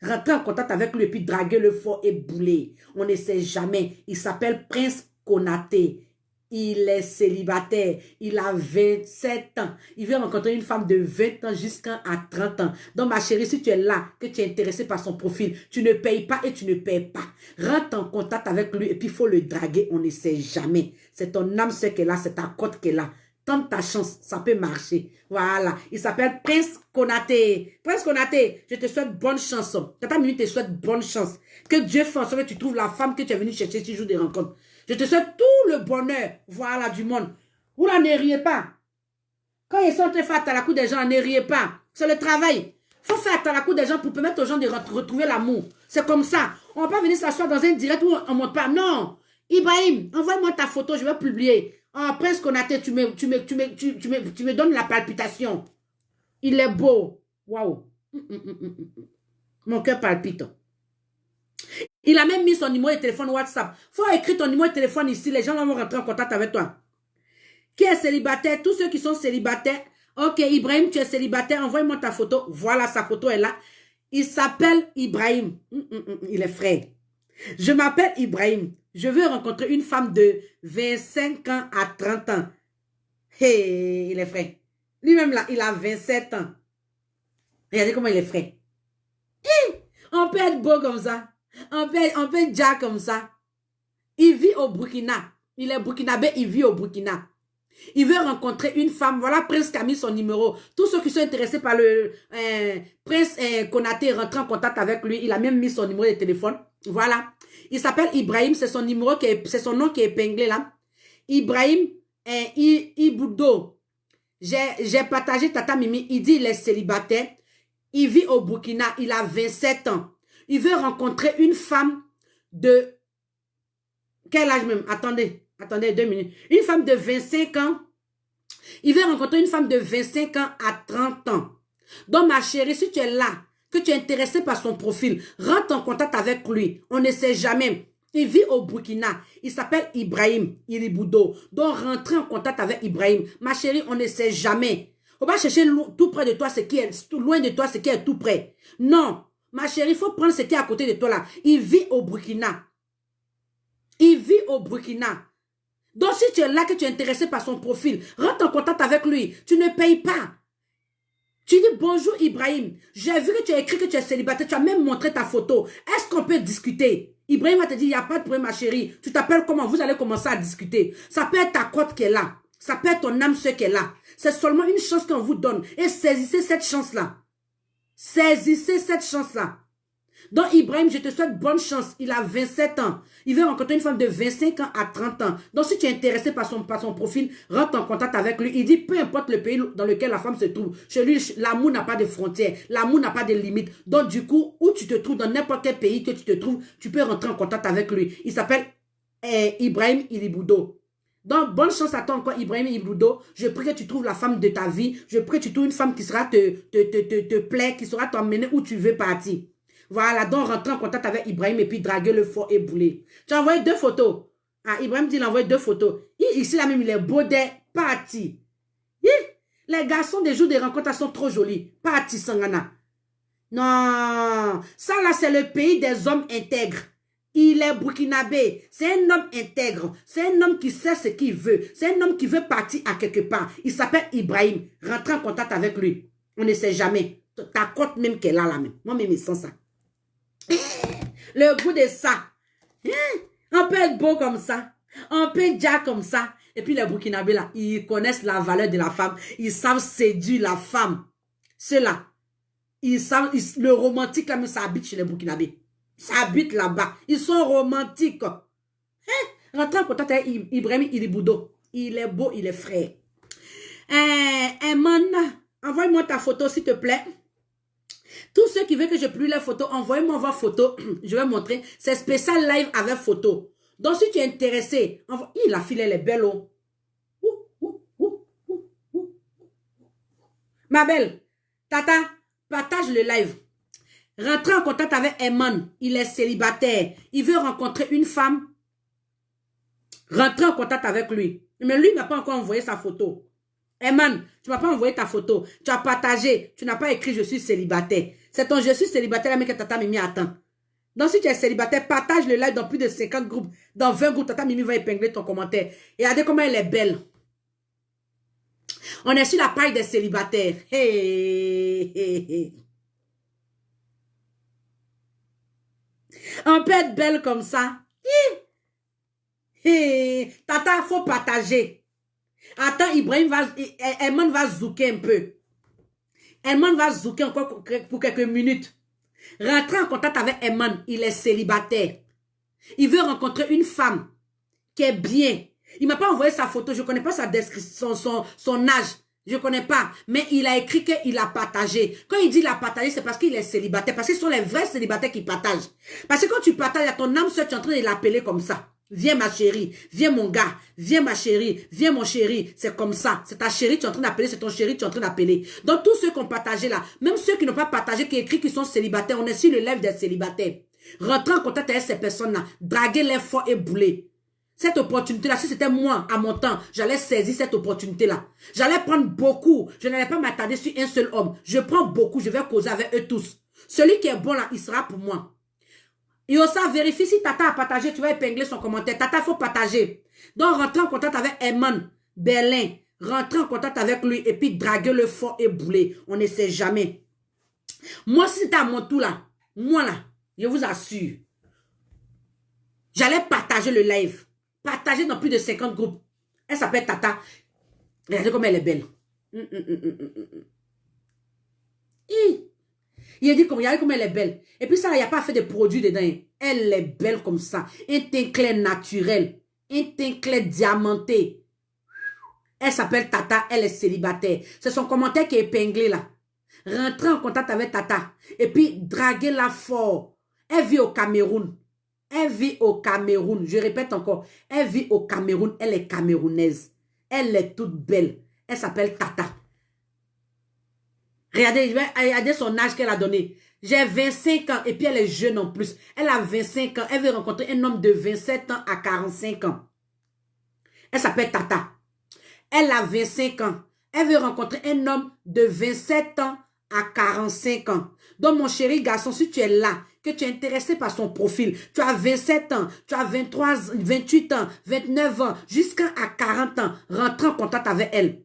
Rentrez en contact avec lui et puis draguez-le fort et boulez. On ne sait jamais. Il s'appelle Prince Konaté. Il est célibataire. Il a 27 ans. Il veut rencontrer une femme de 20 ans jusqu'à 30 ans. Donc, ma chérie, si tu es là, que tu es intéressée par son profil, tu ne payes pas et tu ne payes pas. Rentre en contact avec lui et puis il faut le draguer. On ne sait jamais. C'est ton âme ce qu'elle a, c'est ta côte qu'elle a. tente ta chance, ça peut marcher. Voilà, il s'appelle Prince Konaté. Prince Konaté, je te souhaite bonne chance. Tata Mimi te souhaite bonne chance. Que Dieu fasse en sorte que tu trouves la femme que tu es venu chercher si jour des rencontres. Je te souhaite tout le bonheur, voilà, du monde. Vous là, ne riez pas. Quand ils sont en train de faire à la cour des gens, ne riez pas. C'est le travail. Il faut faire à la cour des gens pour permettre aux gens de retrouver l'amour. C'est comme ça. On ne va pas venir s'asseoir dans un direct où on ne monte pas. Non. Ibrahim, envoie-moi ta photo, je vais publier. Oh, Prince Konaté, tu me donnes la palpitation. Il est beau. Waouh. Mon cœur palpite. Il a même mis son numéro de téléphone WhatsApp. Il faut écrire ton numéro de téléphone ici. Les gens vont rentrer en contact avec toi. Qui est célibataire? Tous ceux qui sont célibataires. Ok, Ibrahim, tu es célibataire. Envoie-moi ta photo. Voilà, sa photo est là. Il s'appelle Ibrahim. Il est frais. Je m'appelle Ibrahim. Je veux rencontrer une femme de 25 ans à 30 ans. Hey, il est frais. Lui-même là, il a 27 ans. Regardez comment il est frais. On peut être beau comme ça. On peut être déjà comme ça. Il vit au Burkina. Il est burkinabé, il vit au Burkina. Il veut rencontrer une femme. Voilà, Prince qui a mis son numéro. Tous ceux qui sont intéressés par le Prince Konaté, rentrent en contact avec lui. Il a même mis son numéro de téléphone. Voilà. Il s'appelle Ibrahim. C'est son numéro c'est son nom qui est épinglé là. Ibrahim Iboudo. J'ai partagé Tata Mimi. Il dit il est célibataire. Il vit au Burkina. Il a 27 ans. Il veut rencontrer une femme de... Quel âge même? Attendez 2 minutes. Une femme de 25 ans. Il veut rencontrer une femme de 25 ans à 30 ans. Donc, ma chérie, si tu es là, que tu es intéressée par son profil, rentre en contact avec lui. On ne sait jamais. Il vit au Burkina. Il s'appelle Ibrahim Iriboudo. Donc, rentrez en contact avec Ibrahim. Ma chérie, on ne sait jamais. On va chercher tout près de toi, ce qui est tout loin de toi, ce qui est tout près. Non. Ma chérie, il faut prendre ce qui est à côté de toi là. Il vit au Burkina. Il vit au Burkina. Donc, si tu es là, que tu es intéressé par son profil, rentre en contact avec lui. Tu ne payes pas. Tu dis bonjour Ibrahim. J'ai vu que tu as écrit que tu es célibataire. Tu as même montré ta photo. Est-ce qu'on peut discuter? Ibrahim va te dire, il n'y a pas de problème, ma chérie. Tu t'appelles comment? Vous allez commencer à discuter. Ça peut être ta cote qui est là. Ça peut être ton âme sœur qui est là. C'est seulement une chance qu'on vous donne. Et saisissez cette chance-là. Saisissez cette chance-là. Donc, Ibrahim, je te souhaite bonne chance. Il a 27 ans. Il veut rencontrer une femme de 25 ans à 30 ans. Donc, si tu es intéressé par son profil, rentre en contact avec lui. Il dit, peu importe le pays dans lequel la femme se trouve, chez lui, l'amour n'a pas de frontières. L'amour n'a pas de limites. Donc, du coup, où tu te trouves, dans n'importe quel pays que tu te trouves, tu peux rentrer en contact avec lui. Il s'appelle Ibrahim Iriboudo. Donc, bonne chance à toi encore, Ibrahim Iboudo. Je prie que tu trouves la femme de ta vie. Je prie que tu trouves une femme qui sera te plaire, qui sera t'emmener où tu veux partir. Voilà, donc rentrer en contact avec Ibrahim et puis draguer le fort et bouler. Tu as envoyé 2 photos. Ah, Ibrahim dit qu'il a envoyé 2 photos. Ici, là même, il est beau des partis. Les garçons des jours de rencontres sont trop jolis. Partis, Sangana. Non, ça là, c'est le pays des hommes intègres. Il est burkinabé. C'est un homme intègre. C'est un homme qui sait ce qu'il veut. C'est un homme qui veut partir à quelque part. Il s'appelle Ibrahim. Rentrez en contact avec lui. On ne sait jamais. Ta cote même qu'elle a là même. Moi-même, il sent ça. Le goût de ça. On peut être beau comme ça. On peut être déjà comme ça. Et puis les Burkinabés là, ils connaissent la valeur de la femme. Ils savent séduire la femme. Ceux-là, ils savent, le romantique là, mais ça habite chez les Burkinabés. Ça habite là-bas. Ils sont romantiques. Rentrez en contact avec Ibrahim Iriboudo. Il est beau, il est frais. Eman, envoie-moi ta photo s'il te plaît. Tous ceux qui veulent que je publie les photos, envoyez-moi vos photos. Je vais montrer. C'est spécial live avec photo. Donc, si tu es intéressé, la fille, elle est belle. Ma belle, Tata, partage le live. Rentrez en contact avec Eman. Il est célibataire. Il veut rencontrer une femme. Rentrez en contact avec lui. Mais lui, il n'a pas encore envoyé sa photo. Eman, tu ne m'as pas envoyé ta photo. Tu as partagé. Tu n'as pas écrit je suis célibataire. C'est ton je suis célibataire, mais que Tata Mimi attend. Donc, si tu es célibataire, partage le live dans plus de 50 groupes. Dans 20 groupes, Tata Mimi va épingler ton commentaire. Et regardez comment elle est belle. On est sur la paille des célibataires. Hey, hey, hey. On peut être belle comme ça. Hey. Tata, il faut partager. Attends, Ibrahim va, Elman va zouker un peu. Elman va zouker encore pour quelques minutes. Rentrez en contact avec Elman, il est célibataire. Il veut rencontrer une femme qui est bien. Il ne m'a pas envoyé sa photo, je ne connais pas sa description, son âge. Je ne connais pas. Mais il a écrit qu'il a partagé. Quand il dit qu'il a partagé, c'est parce qu'il est célibataire. Parce que ce sont les vrais célibataires qui partagent. Parce que quand tu partages à ton âme seule, tu es en train de l'appeler comme ça. Viens ma chérie, viens mon gars, viens ma chérie, viens mon chéri. C'est comme ça. C'est ta chérie, tu es en train d'appeler, c'est ton chéri, tu es en train d'appeler. Donc tous ceux qui ont partagé là, même ceux qui n'ont pas partagé, qui écrivent qu'ils sont célibataires, on est sur le live des célibataires. Rentrez en contact avec ces personnes-là. Draguez-les fort et bouler. Cette opportunité-là, si c'était moi, à mon temps, j'allais saisir cette opportunité-là. J'allais prendre beaucoup. Je n'allais pas m'attarder sur un seul homme. Je prends beaucoup, je vais causer avec eux tous. Celui qui est bon là, il sera pour moi. Yossa, vérifie si Tata a partagé, tu vas épingler son commentaire. Tata, il faut partager. Donc, rentrez en contact avec Eman, Berlin. Rentrez en contact avec lui et puis draguez-le fort et bouler. On ne sait jamais. Moi, si c'était à mon tour là, moi là, je vous assure, j'allais partager le live. Partagée dans plus de 50 groupes. Elle s'appelle Tata. Regardez comme elle est belle. Il a dit regardez comme elle est belle. Et puis ça, il n'y a pas fait de produits dedans. Elle est belle comme ça. Un teint clair naturel. Un teint clair diamanté. Elle s'appelle Tata. Elle est célibataire. C'est son commentaire qui est épinglé là. Rentrez en contact avec Tata. Et puis draguez-la fort. Elle vit au Cameroun. Elle vit au Cameroun. Je répète encore. Elle vit au Cameroun. Elle est camerounaise. Elle est toute belle. Elle s'appelle Tata. Regardez son âge qu'elle a donné. J'ai 25 ans et puis elle est jeune en plus. Elle a 25 ans. Elle veut rencontrer un homme de 27 ans à 45 ans. Elle s'appelle Tata. Elle a 25 ans. Elle veut rencontrer un homme de 27 ans à 45 ans. Donc mon chéri garçon, si tu es là, que tu es intéressé par son profil, tu as 27 ans, tu as 23, 28 ans, 29 ans, jusqu'à 40 ans, rentre en contact avec elle.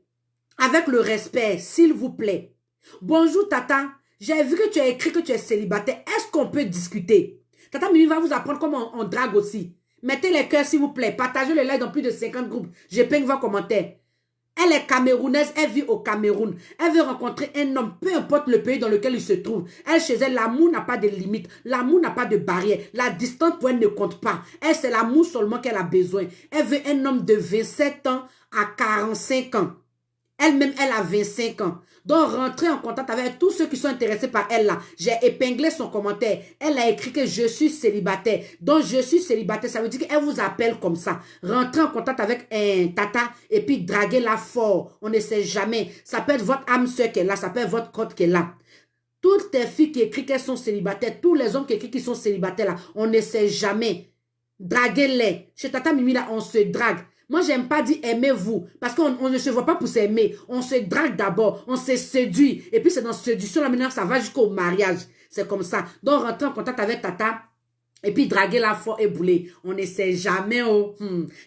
Avec le respect, s'il vous plaît. Bonjour Tata, j'ai vu que tu as écrit que tu es célibataire. Est-ce qu'on peut discuter? Tata Mimi va vous apprendre comment on drague aussi. Mettez les cœurs s'il vous plaît. Partagez le live dans plus de 50 groupes. J'épingle vos commentaires. Elle est camerounaise, elle vit au Cameroun. Elle veut rencontrer un homme, peu importe le pays dans lequel il se trouve. Elle, chez elle, l'amour n'a pas de limite. L'amour n'a pas de barrière. La distance pour elle ne compte pas. Elle, c'est l'amour seulement qu'elle a besoin. Elle veut un homme de 27 ans à 45 ans. Elle-même, elle a 25 ans. Donc, rentrez en contact avec tous ceux qui sont intéressés par elle là. J'ai épinglé son commentaire. Elle a écrit que je suis célibataire. Donc, je suis célibataire. Ça veut dire qu'elle vous appelle comme ça. Rentrez en contact avec un Tata et puis draguez-la fort. On ne sait jamais. Ça peut être votre âme sœur qui est là. Ça peut être votre code qui est là. Toutes les filles qui écrivent qu'elles sont célibataires, tous les hommes qui écrivent qu'ils sont célibataires là, on ne sait jamais. Draguez-les. Chez Tata Mimi là, on se drague. Moi, j'aime pas dire aimez-vous, parce qu'on ne se voit pas pour s'aimer. On se drague d'abord, on se séduit. Et puis, c'est dans séduction, là, maintenant, ça va jusqu'au mariage. C'est comme ça. Donc, rentrez en contact avec Tata, et puis draguez la fort et bouler. On ne sait jamais, oh.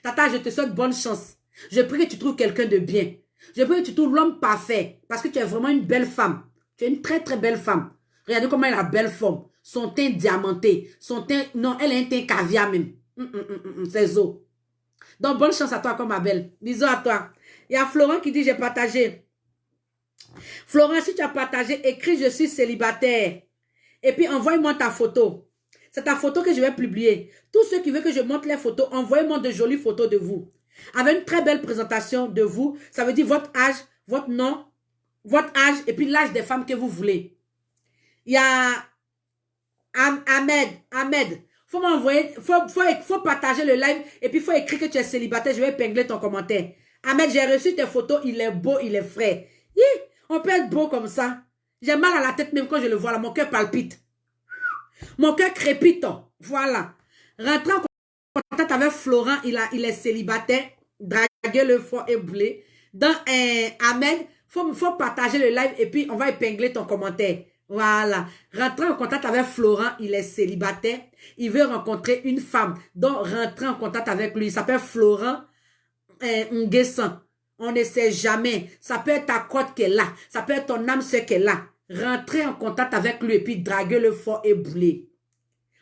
Tata, je te souhaite bonne chance. Je prie que tu trouves quelqu'un de bien. Je prie que tu trouves l'homme parfait, parce que tu es vraiment une belle femme. Tu es une très, très belle femme. Regardez comment elle a belle forme. Son teint diamanté. Son teint, non, elle a un teint caviar même. C'est zo. Donc, bonne chance à toi, comme ma belle. Bisous à toi. Il y a Florent qui dit, j'ai partagé. Florent, si tu as partagé, écris, je suis célibataire. Et puis, envoie-moi ta photo. C'est ta photo que je vais publier. Tous ceux qui veulent que je montre les photos, envoyez-moi de jolies photos de vous. Avec une très belle présentation de vous. Ça veut dire votre âge, votre nom, votre âge et puis l'âge des femmes que vous voulez. Il y a Ahmed. Faut m'envoyer, faut partager le live et puis faut écrire que tu es célibataire. Je vais épingler ton commentaire. Ahmed, j'ai reçu tes photos. Il est beau, il est frais. On peut être beau comme ça. J'ai mal à la tête même quand je le vois là. Mon cœur palpite. Mon cœur crépite. Voilà. Rentrez en contact avec Florent. Il est célibataire. Draguez le fort et boulé. Dans Ahmed, faut partager le live et puis on va épingler ton commentaire. Voilà. Rentrez en contact avec Florent, il est célibataire. Il veut rencontrer une femme. Donc, rentrez en contact avec lui. Il s'appelle Florent Nguessan. On ne sait jamais. Ça peut être ta côte qui est là. Ça peut être ton âme sœur qui est là. Rentrez en contact avec lui et puis draguez le fort et boulez.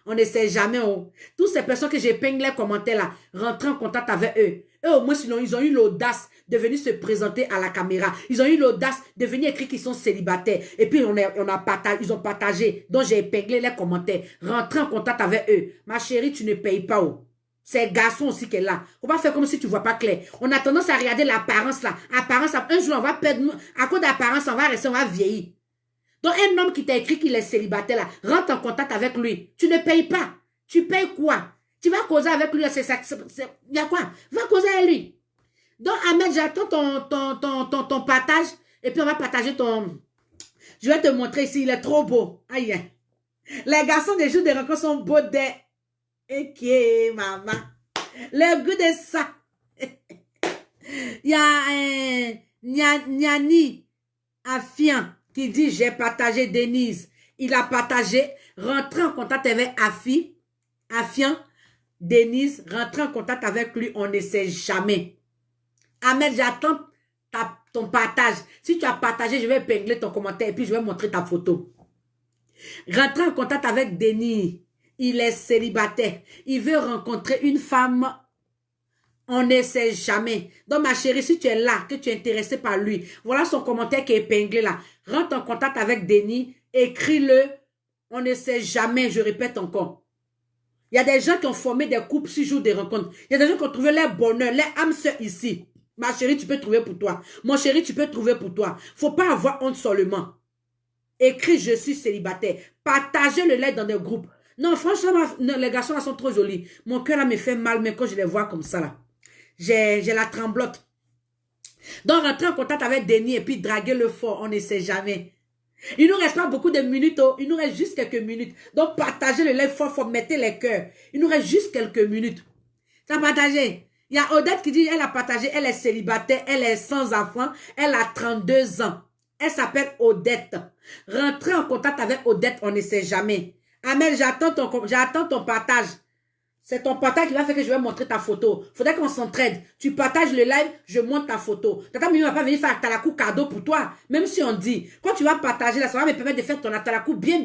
On ne sait jamais. Oh. Toutes ces personnes que j'épingle les commentaires là, rentrez en contact avec eux. Eux, au moins, sinon, ils ont eu l'audace de venir se présenter à la caméra. Ils ont eu l'audace de venir écrire qu'ils sont célibataires. Et puis, ils ont partagé. Donc, j'ai épinglé les commentaires. Rentrez en contact avec eux. Ma chérie, tu ne payes pas. Oh. C'est garçon aussi qui est là. On va faire comme si tu ne vois pas clair. On a tendance à regarder l'apparence là. Apparence, un jour, on va perdre. À cause d'apparence, on va rester, on va vieillir. Donc, un homme qui t'a écrit qu'il est célibataire là, rentre en contact avec lui. Tu ne payes pas. Tu payes quoi? Tu vas causer avec lui. Il y a quoi? Va causer avec lui. Donc, Ahmed, j'attends ton partage. Et puis, on va partager ton... Je vais te montrer ici. Il est trop beau. Aïe. Les garçons des jours de rencontre sont beaux des... Ok, maman. Le goût de ça. Il y a Niani Afian qui dit, j'ai partagé Denise. Il a partagé, rentrez en contact avec Afian, Denise, rentrez en contact avec lui, on ne sait jamais. Ahmed, j'attends ton partage. Si tu as partagé, je vais épingler ton commentaire et puis je vais montrer ta photo. Rentrez en contact avec Denis. Il est célibataire. Il veut rencontrer une femme. On ne sait jamais. Donc, ma chérie, si tu es là, que tu es intéressée par lui, voilà son commentaire qui est épinglé là. Rentre en contact avec Denis. Écris-le. On ne sait jamais. Je répète encore. Il y a des gens qui ont formé des couples 6 jours de rencontres. Il y a des gens qui ont trouvé leur bonheur, leur âme sœur ici. Ma chérie, tu peux trouver pour toi. Mon chéri, tu peux trouver pour toi. Faut pas avoir honte seulement. Écris, je suis célibataire. Partagez le like dans des groupes. Non, franchement, les garçons là sont trop jolis. Mon cœur là me fait mal, mais quand je les vois comme ça là, j'ai la tremblote. Donc, rentrez en contact avec Denis et puis draguez le fort. On ne sait jamais. Il nous reste pas beaucoup de minutes. Oh. Il nous reste juste quelques minutes. Donc, partagez le like fort, mettez les cœurs. Il nous reste juste quelques minutes. Ça partagé. Il y a Odette qui dit, elle a partagé, elle est célibataire, elle est sans enfant, elle a 32 ans. Elle s'appelle Odette. Rentrez en contact avec Odette, on ne sait jamais. Amel, j'attends ton partage. C'est ton partage qui va faire que je vais montrer ta photo. Faudrait qu'on s'entraide. Tu partages le live, je montre ta photo. Tata Mimi ne va pas venir faire Atalakou cadeau pour toi. Même si on dit, quand tu vas partager là, ça va me permettre de faire ton Atalakou bien.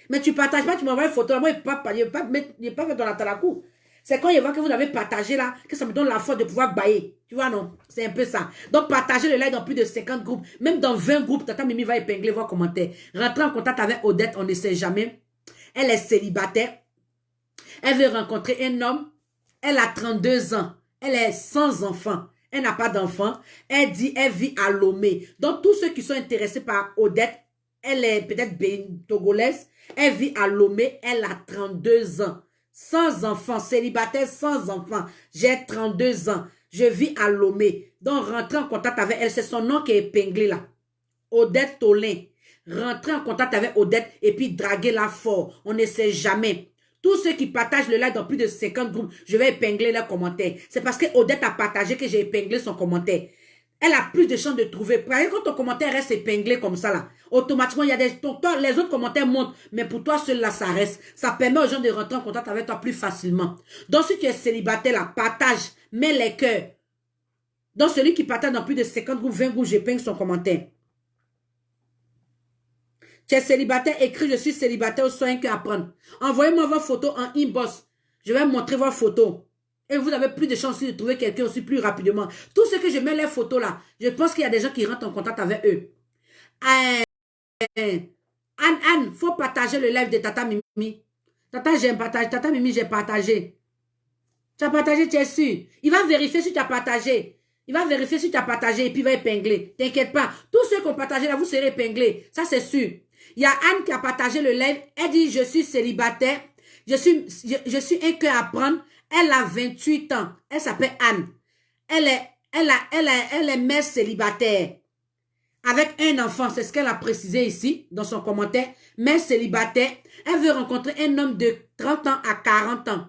Mais tu partages pas, tu m'envoies une photo. Moi, il ne peut pas faire ton Atalakou. C'est quand il voit que vous avez partagé là, que ça me donne la force de pouvoir bailler. Tu vois, non? C'est un peu ça. Donc, partagez le live dans plus de 50 groupes. Même dans 20 groupes, Tata Mimi va épingler vos commentaires. Rentrez en contact avec Odette, on ne sait jamais. Elle est célibataire. Elle veut rencontrer un homme. Elle a 32 ans. Elle est sans enfant. Elle n'a pas d'enfant. Elle dit, elle vit à Lomé. Donc, tous ceux qui sont intéressés par Odette, elle est peut-être togolaise. Elle vit à Lomé. Elle a 32 ans. Sans enfant. Célibataire sans enfant. J'ai 32 ans. Je vis à Lomé. Donc, rentrez en contact avec elle. C'est son nom qui est épinglé là. Odette Tolin. Rentrez en contact avec Odette et puis draguez-la fort. On ne sait jamais. Tous ceux qui partagent le live dans plus de 50 groupes, je vais épingler leurs commentaires. C'est parce que Odette a partagé que j'ai épinglé son commentaire. Elle a plus de chances de trouver. Quand ton commentaire reste épinglé comme ça, là, automatiquement, il y a les autres commentaires montent. Mais pour toi, celui-là, ça reste. Ça permet aux gens de rentrer en contact avec toi plus facilement. Donc, si tu es célibataire, là, partage, mets les cœurs. Donc, celui qui partage dans plus de 50 groupes, 20 groupes, j'épingle son commentaire. Tu es célibataire, écris je suis célibataire ou soin que apprendre. Envoyez-moi vos photos en inbox. Je vais montrer vos photos. Et vous avez plus de chances de trouver quelqu'un aussi plus rapidement. Tout ce que je mets les photos là, je pense qu'il y a des gens qui rentrent en contact avec eux. Anne, faut partager le live de Tata Mimi. Tata, j'ai partagé. Tata Mimi, j'ai partagé. Tu as partagé, tu es sûr. Il va vérifier si tu as partagé. Il va vérifier si tu as partagé et puis il va épingler. T'inquiète pas. Tous ceux qui ont partagé là, vous serez épinglés. Ça, c'est sûr. Il y a Anne qui a partagé le live. Elle dit, je suis célibataire. Je suis un cœur à prendre. Elle a 28 ans. Elle s'appelle Anne. Elle est mère célibataire. Avec un enfant. C'est ce qu'elle a précisé ici, dans son commentaire. Mère célibataire. Elle veut rencontrer un homme de 30 ans à 40 ans.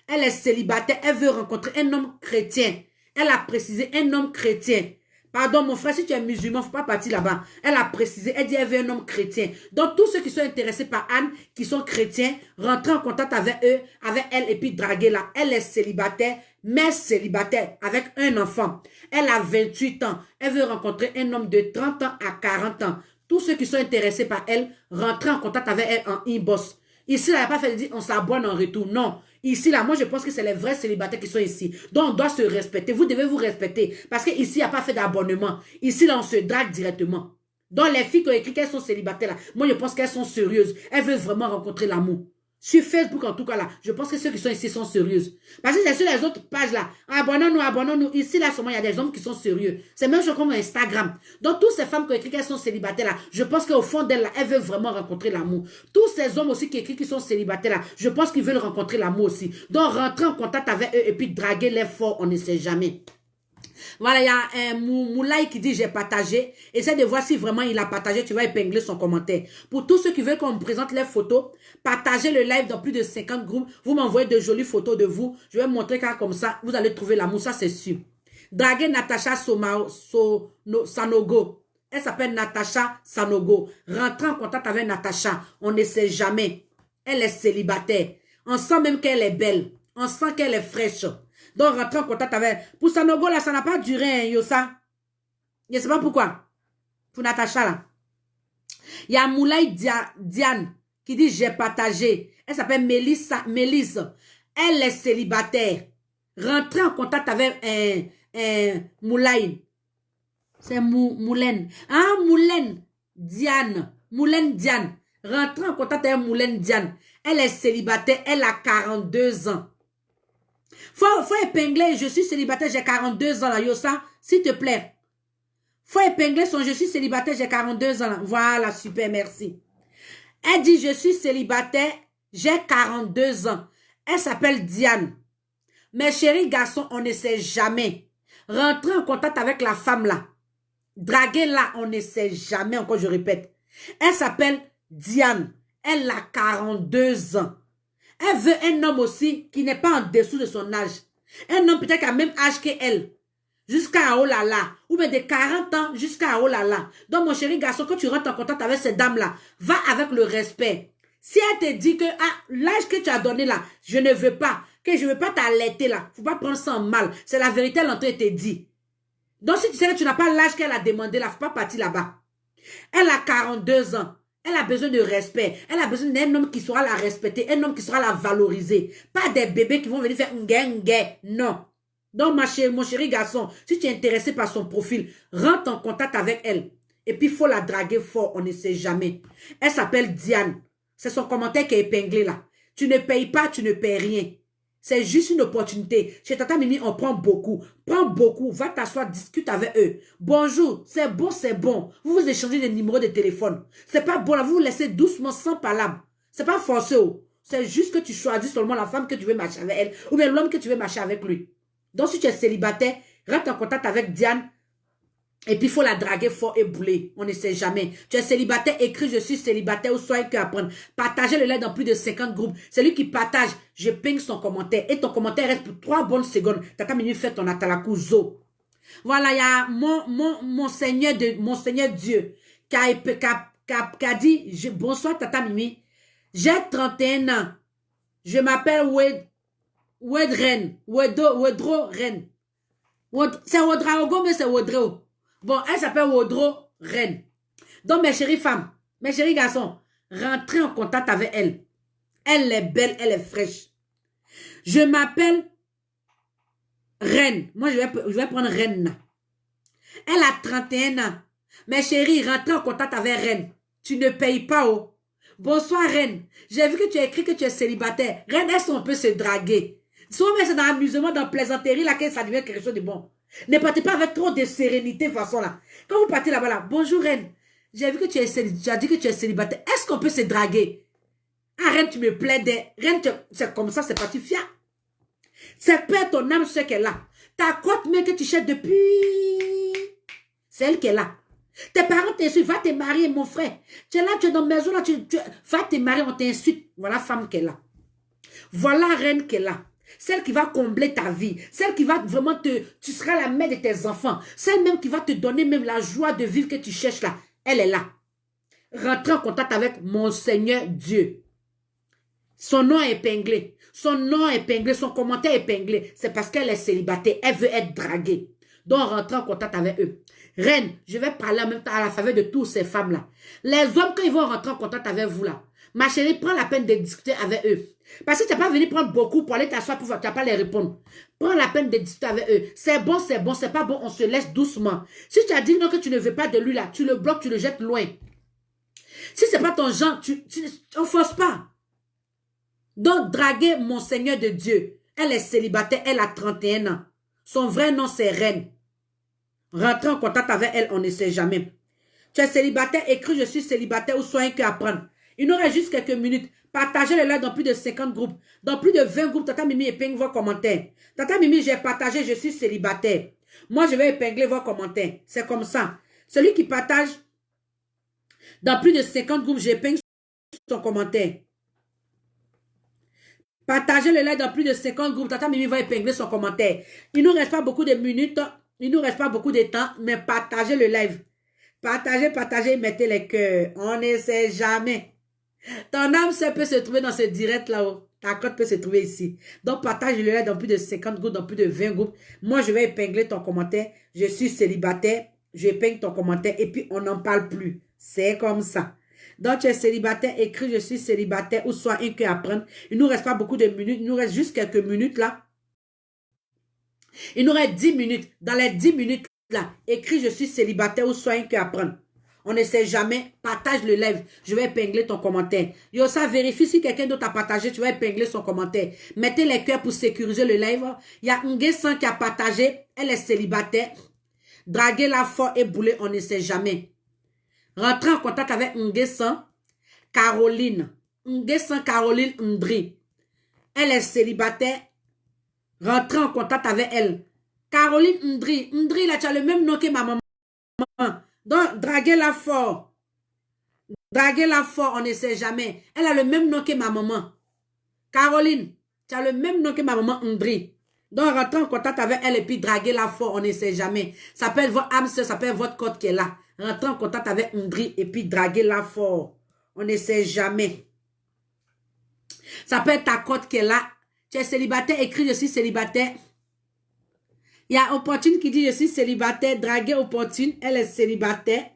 Elle est célibataire. Elle veut rencontrer un homme chrétien. Elle a précisé un homme chrétien. Pardon, mon frère, si tu es musulman, il ne faut pas partir là-bas. Elle a précisé, elle dit, elle veut un homme chrétien. Donc, tous ceux qui sont intéressés par Anne, qui sont chrétiens, rentrez en contact avec eux, avec elle, et puis draguez-la. Elle est célibataire, mais célibataire, avec un enfant. Elle a 28 ans. Elle veut rencontrer un homme de 30 ans à 40 ans. Tous ceux qui sont intéressés par elle, rentrez en contact avec elle en inbox. Ici, elle n'a pas fait dire, on s'abonne en retour. Non. Ici, là, moi, je pense que c'est les vrais célibataires qui sont ici. Donc, on doit se respecter. Vous devez vous respecter. Parce qu'ici, il n'y a pas fait d'abonnement. Ici, là, on se drague directement. Donc, les filles qui ont écrit qu'elles sont célibataires, là, moi, je pense qu'elles sont sérieuses. Elles veulent vraiment rencontrer l'amour. Sur Facebook, en tout cas, là, je pense que ceux qui sont ici sont sérieuses. Parce que c'est sur les autres pages, là. Abonnons-nous, abonnons-nous. Ici, là, seulement, il y a des hommes qui sont sérieux. C'est même chose comme Instagram. Donc, toutes ces femmes qui ont écrit qu'elles sont célibataires, là, je pense qu'au fond d'elles, là, elles veulent vraiment rencontrer l'amour. Tous ces hommes aussi qui écrivent qu'ils sont célibataires, là, je pense qu'ils veulent rencontrer l'amour aussi. Donc, rentrer en contact avec eux et puis draguer les forts, on ne sait jamais. Voilà, il y a un Moulay qui dit j'ai partagé. Essaie de voir si vraiment il a partagé. Tu vas épingler son commentaire. Pour tous ceux qui veulent qu'on me présente les photos, partagez le live dans plus de 50 groupes. Vous m'envoyez de jolies photos de vous. Je vais montrer car comme ça, vous allez trouver l'amour. Ça, c'est sûr. Draguer Natacha Sanogo. Elle s'appelle Natacha Sanogo. Rentrez en contact avec Natacha. On ne sait jamais. Elle est célibataire. On sent même qu'elle est belle. On sent qu'elle est fraîche. Donc, rentrer en contact avec... Pour Sanogo, là, ça n'a pas duré, hein, Yosa. Je ne sais pas pourquoi. Pour Natacha, là. Il y a Moulay Diane qui dit, j'ai partagé. Elle s'appelle Mélisse. Elle est célibataire. Rentrer en contact avec Moulay. C'est Moulin. Ah, Moulin Diane. Moulin Diane. Rentrer en contact avec Moulin Diane. Elle est célibataire. Elle a 42 ans. Faut épingler, je suis célibataire, j'ai 42 ans là, Yosa, s'il te plaît. Faut épingler son je suis célibataire, j'ai 42 ans là. Voilà, super, merci. Elle dit je suis célibataire, j'ai 42 ans. Elle s'appelle Diane. Mes chéris garçons, on ne sait jamais. Rentrer en contact avec la femme là. Draguer là, on ne sait jamais, encore je répète. Elle s'appelle Diane. Elle a 42 ans. Elle veut un homme aussi qui n'est pas en dessous de son âge. Un homme peut-être qui a le même âge qu'elle. Jusqu'à oh là là. Ou bien de 40 ans jusqu'à oh là là. Donc mon chéri garçon, quand tu rentres en contact avec cette dame-là, va avec le respect. Si elle te dit que l'âge que tu as donné là, je ne veux pas, que je ne veux pas t'allaiter là, faut pas prendre ça en mal. C'est la vérité, elle te dit. Donc si tu sais que tu n'as pas l'âge qu'elle a demandé là, faut pas partir là-bas. Elle a 42 ans. Elle a besoin de respect. Elle a besoin d'un homme qui saura la respecter. Un homme qui saura la valoriser. Pas des bébés qui vont venir faire ngue. Non. Donc, mon chéri garçon, si tu es intéressé par son profil, rentre en contact avec elle. Et puis, il faut la draguer fort. On ne sait jamais. Elle s'appelle Diane. C'est son commentaire qui est épinglé là. Tu ne payes pas, tu ne payes rien. C'est juste une opportunité. Chez Tata Mimi, on prend beaucoup. Prends beaucoup. Va t'asseoir, discute avec eux. Bonjour, c'est bon, c'est bon. Vous vous échangez des numéros de téléphone. C'est pas bon là, vous vous laissez doucement, sans palabre. C'est pas forcé. C'est juste que tu choisis seulement la femme que tu veux marcher avec elle ou bien l'homme que tu veux marcher avec lui. Donc si tu es célibataire, rentre en contact avec Diane. Et puis, il faut la draguer fort et bouler. On ne sait jamais. Tu es célibataire, écris je suis célibataire ou soyez que apprendre. Partagez le live dans plus de 50 groupes. Celui qui partage, je ping son commentaire. Et ton commentaire reste pour 3 bonnes secondes. Tata Mimi fait ton atalakuzo. Voilà, il y a mon Seigneur Dieu qui a dit, bonsoir Tata Mimi. J'ai 31 ans. Je m'appelle Wedren. Wedro Ren. C'est Wodraogo, mais c'est Wodro. Bon, elle s'appelle Wodro Ren. Donc, mes chéries femmes, mes chéris garçons, rentrez en contact avec elle. Elle est belle, elle est fraîche. Je m'appelle Ren. Moi, je vais prendre Ren. Elle a 31 ans. Mes chéris, rentrez en contact avec Ren. Tu ne payes pas, oh. Bonsoir, Ren. J'ai vu que tu as écrit que tu es célibataire. Ren, elles sont un peu se draguer. Souvent, c'est dans l'amusement, dans la plaisanterie, là, que ça devient quelque chose de bon. Ne partez pas avec trop de sérénité, de façon là. Quand vous partez là-bas, là, bonjour Reine. J'ai vu que tu as dit que tu es célibataire. Est-ce qu'on peut se draguer? Ah, Reine, tu me plaides. Reine, c'est comme ça, c'est parti, fiat. C'est père ton âme, ce qu'elle a. Ta côte main que tu cherches depuis. C'est elle qui est là. Tes parents t'insultent, va te marier, mon frère. Tu es là, tu es dans la maison, là, va te marier, on t'insulte. Voilà femme qu'elle a. Voilà Reine qu'elle a. Celle qui va combler ta vie. Celle qui va vraiment tu seras la mère de tes enfants. Celle même qui va te donner même la joie de vivre que tu cherches là. Elle est là. Rentrez en contact avec mon Seigneur Dieu. Son nom est épinglé. Son nom est épinglé. Son commentaire est épinglé. C'est parce qu'elle est célibataire. Elle veut être draguée. Donc rentrez en contact avec eux. Reine, je vais parler en même temps à la faveur de toutes ces femmes-là. Les hommes, quand ils vont rentrer en contact avec vous là, ma chérie, prends la peine de discuter avec eux. Parce que tu n'as pas venu prendre beaucoup pour aller t'asseoir pour tu n'as pas les répondre. Prends la peine de discuter avec eux. C'est bon, c'est pas bon, on se laisse doucement. Si tu as dit non que tu ne veux pas de lui là, tu le bloques, tu le jettes loin. Si ce n'est pas ton genre, on ne force pas. Donc, draguer mon Seigneur de Dieu. Elle est célibataire, elle a 31 ans. Son vrai nom, c'est Reine. Rentrer en contact avec elle, on ne sait jamais. Tu es célibataire, écris je suis célibataire ou sois un cœur à prendre. Il nous reste juste quelques minutes. Partagez le live dans plus de 50 groupes. Dans plus de 20 groupes, Tata Mimi épingle vos commentaires. Tata Mimi, j'ai partagé, je suis célibataire. Moi, je vais épingler vos commentaires. C'est comme ça. Celui qui partage dans plus de 50 groupes, j'épingle son commentaire. Partagez le live dans plus de 50 groupes. Tata Mimi va épingler son commentaire. Il ne nous reste pas beaucoup de minutes. Il ne nous reste pas beaucoup de temps, mais partagez le live. Partagez, mettez les cœurs. On ne sait jamais. Ton âme peut se trouver dans ce direct là-haut. Ta cote peut se trouver ici. Donc, partage le live dans plus de 50 groupes, dans plus de 20 groupes. Moi, je vais épingler ton commentaire. Je suis célibataire. Je épingle ton commentaire et puis on n'en parle plus. C'est comme ça. Donc, tu es célibataire, écris je suis célibataire ou soit un cœur à prendre. Il ne nous reste pas beaucoup de minutes. Il nous reste juste quelques minutes là. Il nous reste 10 minutes. Dans les 10 minutes là, écris je suis célibataire ou soit un cœur à prendre. On ne sait jamais. Partage le live. Je vais épingler ton commentaire. Yo, ça vérifie si quelqu'un d'autre a partagé. Tu vas épingler son commentaire. Mettez les cœurs pour sécuriser le live. Il y a Nguessan qui a partagé. Elle est célibataire. Draguer la fort et bouler, on ne sait jamais. Rentrez en contact avec Nguessan Caroline. Nguessan Caroline Ndri. Elle est célibataire. Rentrez en contact avec elle. Caroline Ndri. Ndri, là, tu as le même nom que ma maman. Donc, draguez-la fort. Draguez-la fort, on ne sait jamais. Elle a le même nom que ma maman. Caroline, tu as le même nom que ma maman Ndri. Donc, rentrez en contact avec elle et puis draguez-la fort, on ne sait jamais. Ça peut être votre âme sœur, ça peut être votre code qui est là. Rentrez en contact avec Ndri et puis draguez-la fort. On ne sait jamais. Ça peut être ta code qui est là. Tu es célibataire, écris je suis célibataire. Il y a Opportune qui dit je suis célibataire, draguer Opportune, elle est célibataire.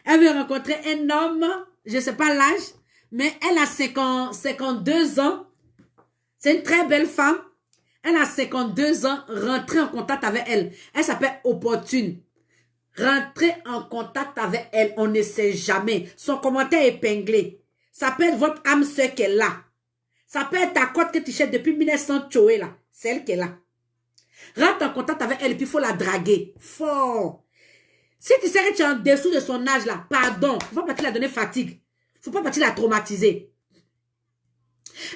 Elle veut rencontrer un homme, je ne sais pas l'âge, mais elle a 52 ans. C'est une très belle femme. Elle a 52 ans, rentrez en contact avec elle. Elle s'appelle Opportune. Rentrez en contact avec elle, on ne sait jamais. Son commentaire est épinglé. Ça peut être votre âme sœur qui est là. Ça peut être ta cote que tu cherches depuis 1900 Tchoé là. C'est elle qui est là. Rentre en contact avec elle et puis il faut la draguer. Fort. Si tu sais que tu es en dessous de son âge là, pardon. Il ne faut pas partir la donner fatigue. Il ne faut pas partir la traumatiser.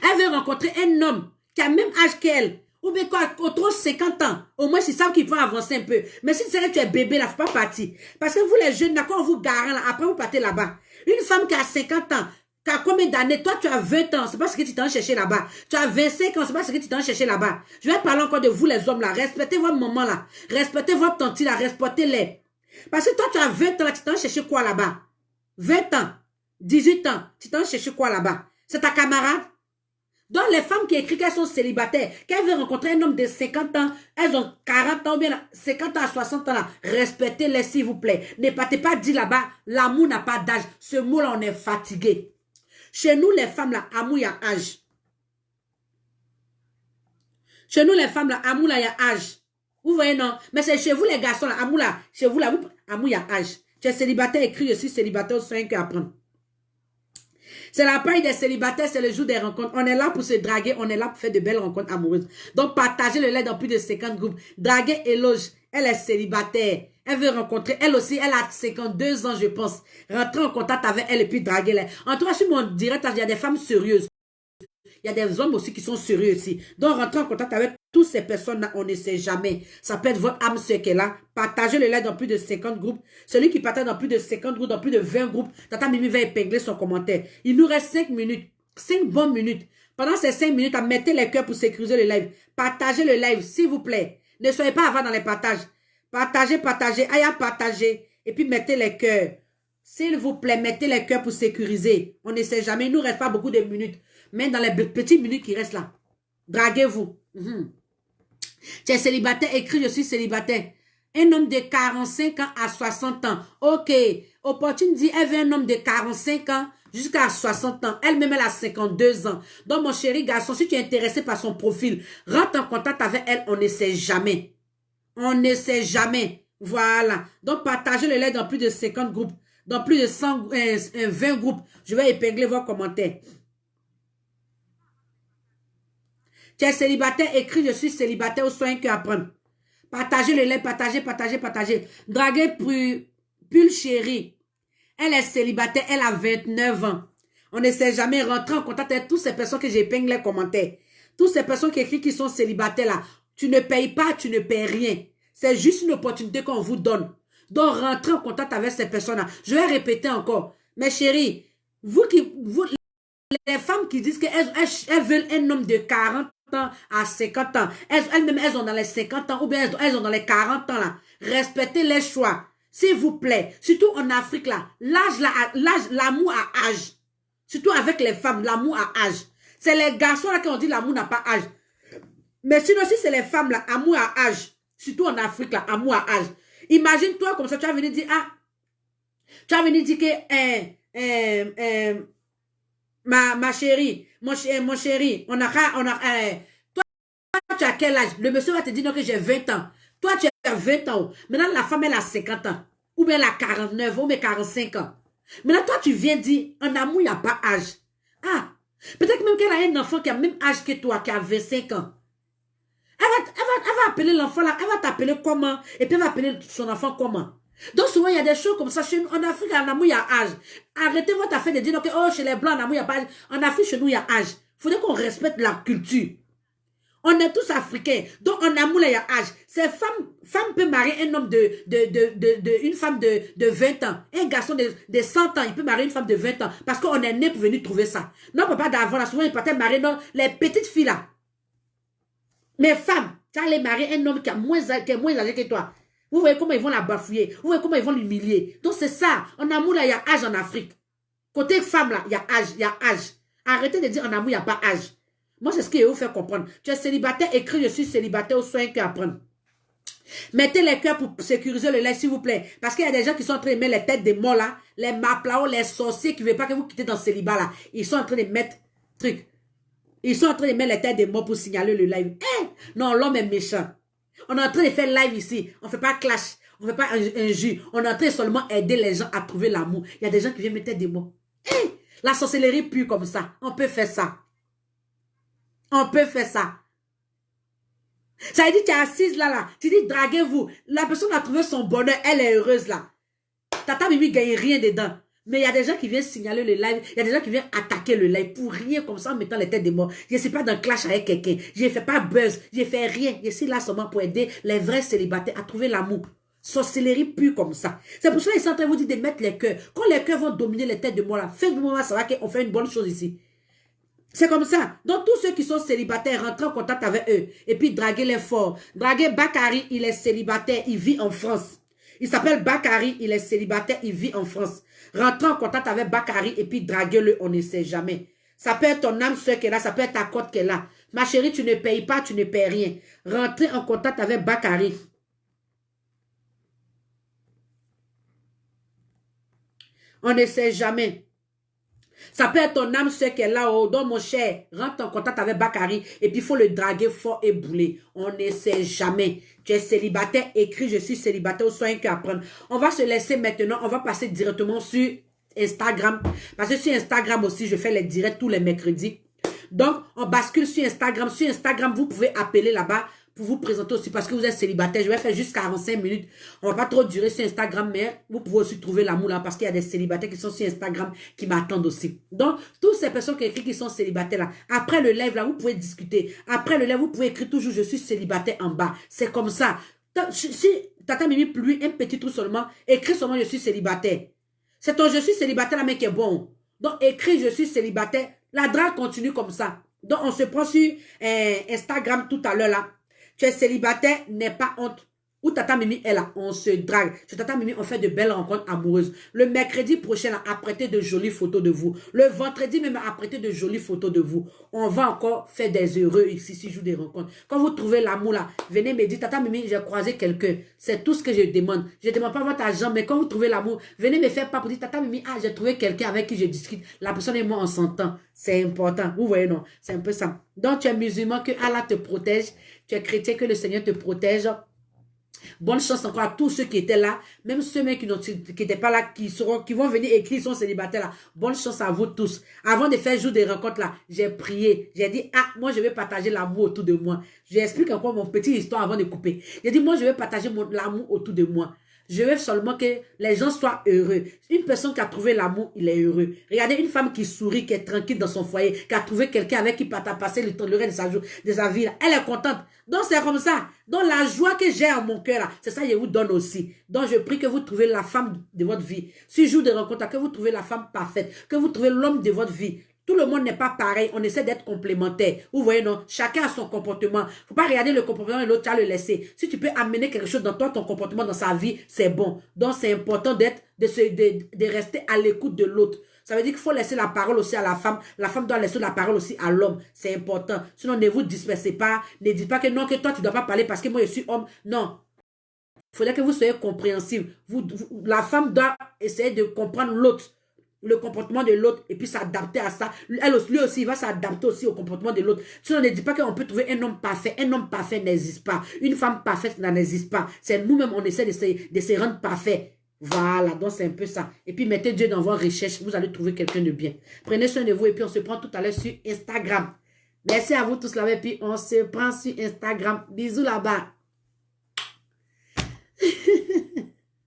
Elle veut rencontrer un homme qui a le même âge qu'elle. Ou bien quoi, autour de 50 ans. Au moins, ils savent qu'ils vont avancer un peu. Mais si tu sais que tu es bébé là, il ne faut pas partir. Parce que vous les jeunes, là, quand on vous gare là, après vous partez là-bas. Une femme qui a 50 ans, qui a combien d'années? Toi, tu as 20 ans. C'est pas ce que tu t'en cherché là-bas. Tu as 25 ans. C'est pas ce que tu t'en cherché là-bas. Je vais parler encore de vous, les hommes là. Respectez votre maman là. Respectez votre tante là. Respectez-les. Parce que toi, tu as 20 ans là. Tu t'en cherché quoi là-bas? 20 ans. 18 ans. Tu t'en cherché quoi là-bas? C'est ta camarade? Donc, les femmes qui écrivent qu'elles sont célibataires, qu'elles veulent rencontrer un homme de 50 ans, elles ont 40 ans, ou bien 50 ans à 60 ans là. Respectez-les, s'il vous plaît. Ne partez pas dire là-bas, l'amour n'a pas d'âge. Ce mot-là, on est fatigué. Chez nous, les femmes, là, amour, il y a âge. Chez nous, les femmes, là, amour, là, il y a âge. Vous voyez, non? Mais c'est chez vous, les garçons, là, amour, là, chez vous, là, amour, il y a âge. Tu es célibataire, écrit, je suis célibataire, c'est un que apprendre. C'est la paille des célibataires, c'est le jour des rencontres. On est là pour se draguer, on est là pour faire de belles rencontres amoureuses. Donc, partagez le lait dans plus de 50 groupes. Draguer Éloge, elle est célibataire. Elle veut rencontrer, elle aussi, elle a 52 ans, je pense. Rentrer en contact avec elle et puis draguer-les. En tout cas, sur mon direct, il y a des femmes sérieuses. Il y a des hommes aussi qui sont sérieux aussi. Donc, rentrer en contact avec toutes ces personnes-là, on ne sait jamais. Ça peut être votre âme sœur qui est là. Partagez le live dans plus de 50 groupes. Celui qui partage dans plus de 50 groupes, dans plus de 20 groupes, Tata Mimi va épingler son commentaire. Il nous reste 5 minutes. 5 bonnes minutes. Pendant ces 5 minutes, mettez les cœurs pour sécuriser le live. Partagez le live, s'il vous plaît. Ne soyez pas avant dans les partages. Partagez. Aïe, partagez. Et puis, mettez les cœurs. S'il vous plaît, mettez les cœurs pour sécuriser. On ne sait jamais. Il ne nous reste pas beaucoup de minutes. Mais dans les petites minutes qui restent là, draguez-vous. Tu es célibataire, écris je suis célibataire. Un homme de 45 ans à 60 ans. Ok. Opportune dit, elle veut un homme de 45 ans jusqu'à 60 ans. Elle-même, elle a 52 ans. Donc, mon chéri garçon, si tu es intéressé par son profil, rentre en contact avec elle. On ne sait jamais. On ne sait jamais. Voilà. Donc, partagez le lien dans plus de 50 groupes. Dans plus de 20 groupes. Je vais épingler vos commentaires. Tu es célibataire, écris je suis célibataire ou soin que apprendre. Partagez le lien, partagez. Draguer Pull chérie. Elle est célibataire, elle a 29 ans. On ne sait jamais rentrer en contact avec toutes ces personnes que j'épingle les commentaires. Toutes ces personnes qui écrivent qui sont célibataires là. Tu ne payes pas, tu ne payes rien. C'est juste une opportunité qu'on vous donne. Donc, rentrez en contact avec ces personnes-là. Je vais répéter encore. Mes chéris, les femmes qui disent qu'elles veulent un homme de 40 ans à 50 ans. Elles-mêmes, elles ont dans les 50 ans ou bien elles ont dans les 40 ans là. Respectez les choix. S'il vous plaît. Surtout en Afrique là. L'amour à âge. Surtout avec les femmes, l'amour à âge. C'est les garçons là qui ont dit l'amour n'a pas âge. Mais sinon, si c'est les femmes là, amour à âge. Surtout en Afrique là, amour à âge. Imagine-toi comme ça, tu vas venir dire, tu vas venir dire que, ma chérie, mon chéri, toi, tu as quel âge? Le monsieur va te dire non, que j'ai 20 ans. Toi, tu as 20 ans. Maintenant, la femme, elle a 50 ans. Ou bien elle a 49 ou bien 45 ans. Maintenant, toi, tu viens dire, en amour, il n'y a pas âge. Peut-être même qu'elle a un enfant qui a le même âge que toi, qui a 25 ans. Elle va appeler l'enfant là, elle va t'appeler comment? Et puis elle va appeler son enfant comment? Donc souvent, il y a des choses comme ça. En Afrique, en amour, il y a âge. Arrêtez votre affaire de dire que oh, chez les Blancs, en amour, il n'y a pas âge. En Afrique, chez nous, il y a âge. Il faudrait qu'on respecte la culture. On est tous africains. Donc, en amour, là, il y a âge. Ces femmes peuvent marier un homme une femme de 20 ans. Un garçon de 100 ans, il peut marier une femme de 20 ans. Parce qu'on est né pour venir trouver ça. Non, papa d'avant, là, souvent, il partait marier les petites filles, là. Mes femmes, tu allais marier un homme qui est moins âgé que toi. Vous voyez comment ils vont la bafouiller. Vous voyez comment ils vont l'humilier. Donc, c'est ça. En amour, là, il y a âge en Afrique. Côté femme, là, il y a âge. Arrêtez de dire en amour, il n'y a pas âge. Moi, c'est ce que je vous fais comprendre. Tu es célibataire, écris je suis célibataire au soin que apprendre. Mettez les cœurs pour sécuriser le lait, s'il vous plaît. Parce qu'il y a des gens qui sont en train de mettre les têtes des morts, là. Les maplao, les sorciers qui ne veulent pas que vous quittez dans ce célibat, là. Ils sont en train de mettre truc. Ils sont en train de mettre les têtes des morts pour signaler le live. Non, l'homme est méchant. On est en train de faire live ici. On ne fait pas clash. On ne fait pas un jus. On est en train de seulement aider les gens à trouver l'amour. Il y a des gens qui viennent mettre tête des morts. La sorcellerie pue comme ça. On peut faire ça. On peut faire ça. Ça veut dire que tu es assise là. Tu dis draguez-vous. La personne a trouvé son bonheur. Elle est heureuse là. Tata Mimi ne gagne rien dedans. Mais il y a des gens qui viennent signaler le live. Il y a des gens qui viennent attaquer le live pour rien comme ça en mettant les têtes des morts. Je ne suis pas dans le clash avec quelqu'un. Je ne fais pas buzz. Je ne fais rien. Je suis là seulement pour aider les vrais célibataires à trouver l'amour. Sorcellerie pure comme ça. C'est pour ça qu'ils sont en train de vous dire de mettre les cœurs. Quand les cœurs vont dominer les têtes de morts là, faites-moi savoir qu'on fait une bonne chose ici. C'est comme ça. Donc, tous ceux qui sont célibataires, rentrez en contact avec eux. Et puis, draguez-les fort. Draguez Bakary, il est célibataire, il vit en France. Il s'appelle Bakary, il est célibataire, il vit en France. Rentrez en contact avec Bakary et puis draguez-le, on ne sait jamais. Ça peut être ton âme soeur qui est là, ça peut être ta côte qui est là. Ma chérie, tu ne payes pas, tu ne payes rien. Rentrez en contact avec Bakary. On ne sait jamais. Ça peut être ton âme soeur qui est là, oh, donc mon cher, rentre en contact avec Bakary et puis il faut le draguer fort et bouler. On ne sait jamais. Tu es célibataire, écris je suis célibataire au soin qu'apprendre. On va se laisser maintenant, on va passer directement sur Instagram. Parce que sur Instagram aussi, je fais les directs tous les mercredis. Donc, on bascule sur Instagram. Sur Instagram, vous pouvez appeler là-bas pour vous présenter aussi parce que vous êtes célibataire. Je vais faire juste 45 minutes. On ne va pas trop durer sur Instagram, mais vous pouvez aussi trouver l'amour là parce qu'il y a des célibataires qui sont sur Instagram qui m'attendent aussi. Donc, toutes ces personnes qui écrivent qui sont célibataires là, après le live là, vous pouvez discuter. Après le live, vous pouvez écrire toujours je suis célibataire en bas. C'est comme ça. Si Tata Mimi plus un petit truc seulement, écris seulement je suis célibataire. C'est ton je suis célibataire là, mais qui est bon. Donc, écris je suis célibataire. La drague continue comme ça. Donc, on se prend sur Instagram tout à l'heure là. Tu es célibataire, n'aie pas honte. Où Tata Mimi est là, on se drague. Chez Tata Mimi, on fait de belles rencontres amoureuses. Le mercredi prochain, là, apprêtez de jolies photos de vous. Le vendredi même, apprêtez de jolies photos de vous. On va encore faire des heureux ici, si je joue des rencontres. Quand vous trouvez l'amour là, venez me dire, Tata Mimi, j'ai croisé quelqu'un. C'est tout ce que je demande. Je ne demande pas votre argent, mais quand vous trouvez l'amour, venez me faire part pour dire, Tata Mimi, ah, j'ai trouvé quelqu'un avec qui je discute. La personne et moi, on s'entend. C'est important. Vous voyez, non? C'est un peu ça. Donc, tu es musulman, que Allah te protège. Tu es chrétien, que le Seigneur te protège. Bonne chance encore à tous ceux qui étaient là, même ceux qui n'étaient pas là, qui vont venir écrire, ils sont célibataires là. Bonne chance à vous tous. Avant de faire jour des rencontres là, j'ai prié. J'ai dit, ah, moi je vais partager l'amour autour de moi. Je explique encore mon petite histoire avant de couper. J'ai dit, moi je vais partager l'amour autour de moi. Je veux seulement que les gens soient heureux. Une personne qui a trouvé l'amour, il est heureux. Regardez une femme qui sourit, qui est tranquille dans son foyer, qui a trouvé quelqu'un avec qui passer le reste de sa vie. Là. Elle est contente. Donc c'est comme ça. Donc la joie que j'ai en mon cœur, c'est ça que je vous donne aussi. Donc je prie que vous trouvez la femme de votre vie. Si jour de rencontre, que vous trouvez la femme parfaite, que vous trouvez l'homme de votre vie. Tout le monde n'est pas pareil. On essaie d'être complémentaire. Vous voyez, non? Chacun a son comportement. Faut pas regarder le comportement de l'autre, tu as le laisser. Si tu peux amener quelque chose dans toi, ton comportement dans sa vie, c'est bon. Donc, c'est important de rester à l'écoute de l'autre. Ça veut dire qu'il faut laisser la parole aussi à la femme. La femme doit laisser la parole aussi à l'homme. C'est important. Sinon, ne vous dispersez pas. Ne dites pas que non, que toi, tu ne dois pas parler parce que moi, je suis homme. Non. Il faudrait que vous soyez compréhensible. La femme doit essayer de comprendre l'autre. Le comportement de l'autre et puis s'adapter à ça. Lui aussi, il va s'adapter aussi au comportement de l'autre. Sinon, on ne dit pas qu'on peut trouver un homme parfait. Un homme parfait n'existe pas. Une femme parfaite n'existe pas. C'est nous-mêmes, on essaie de se rendre parfait. Voilà, donc c'est un peu ça. Et puis, mettez Dieu dans vos recherches. Vous allez trouver quelqu'un de bien. Prenez soin de vous et puis on se prend tout à l'heure sur Instagram. Merci à vous tous là-bas et puis on se prend sur Instagram. Bisous là-bas.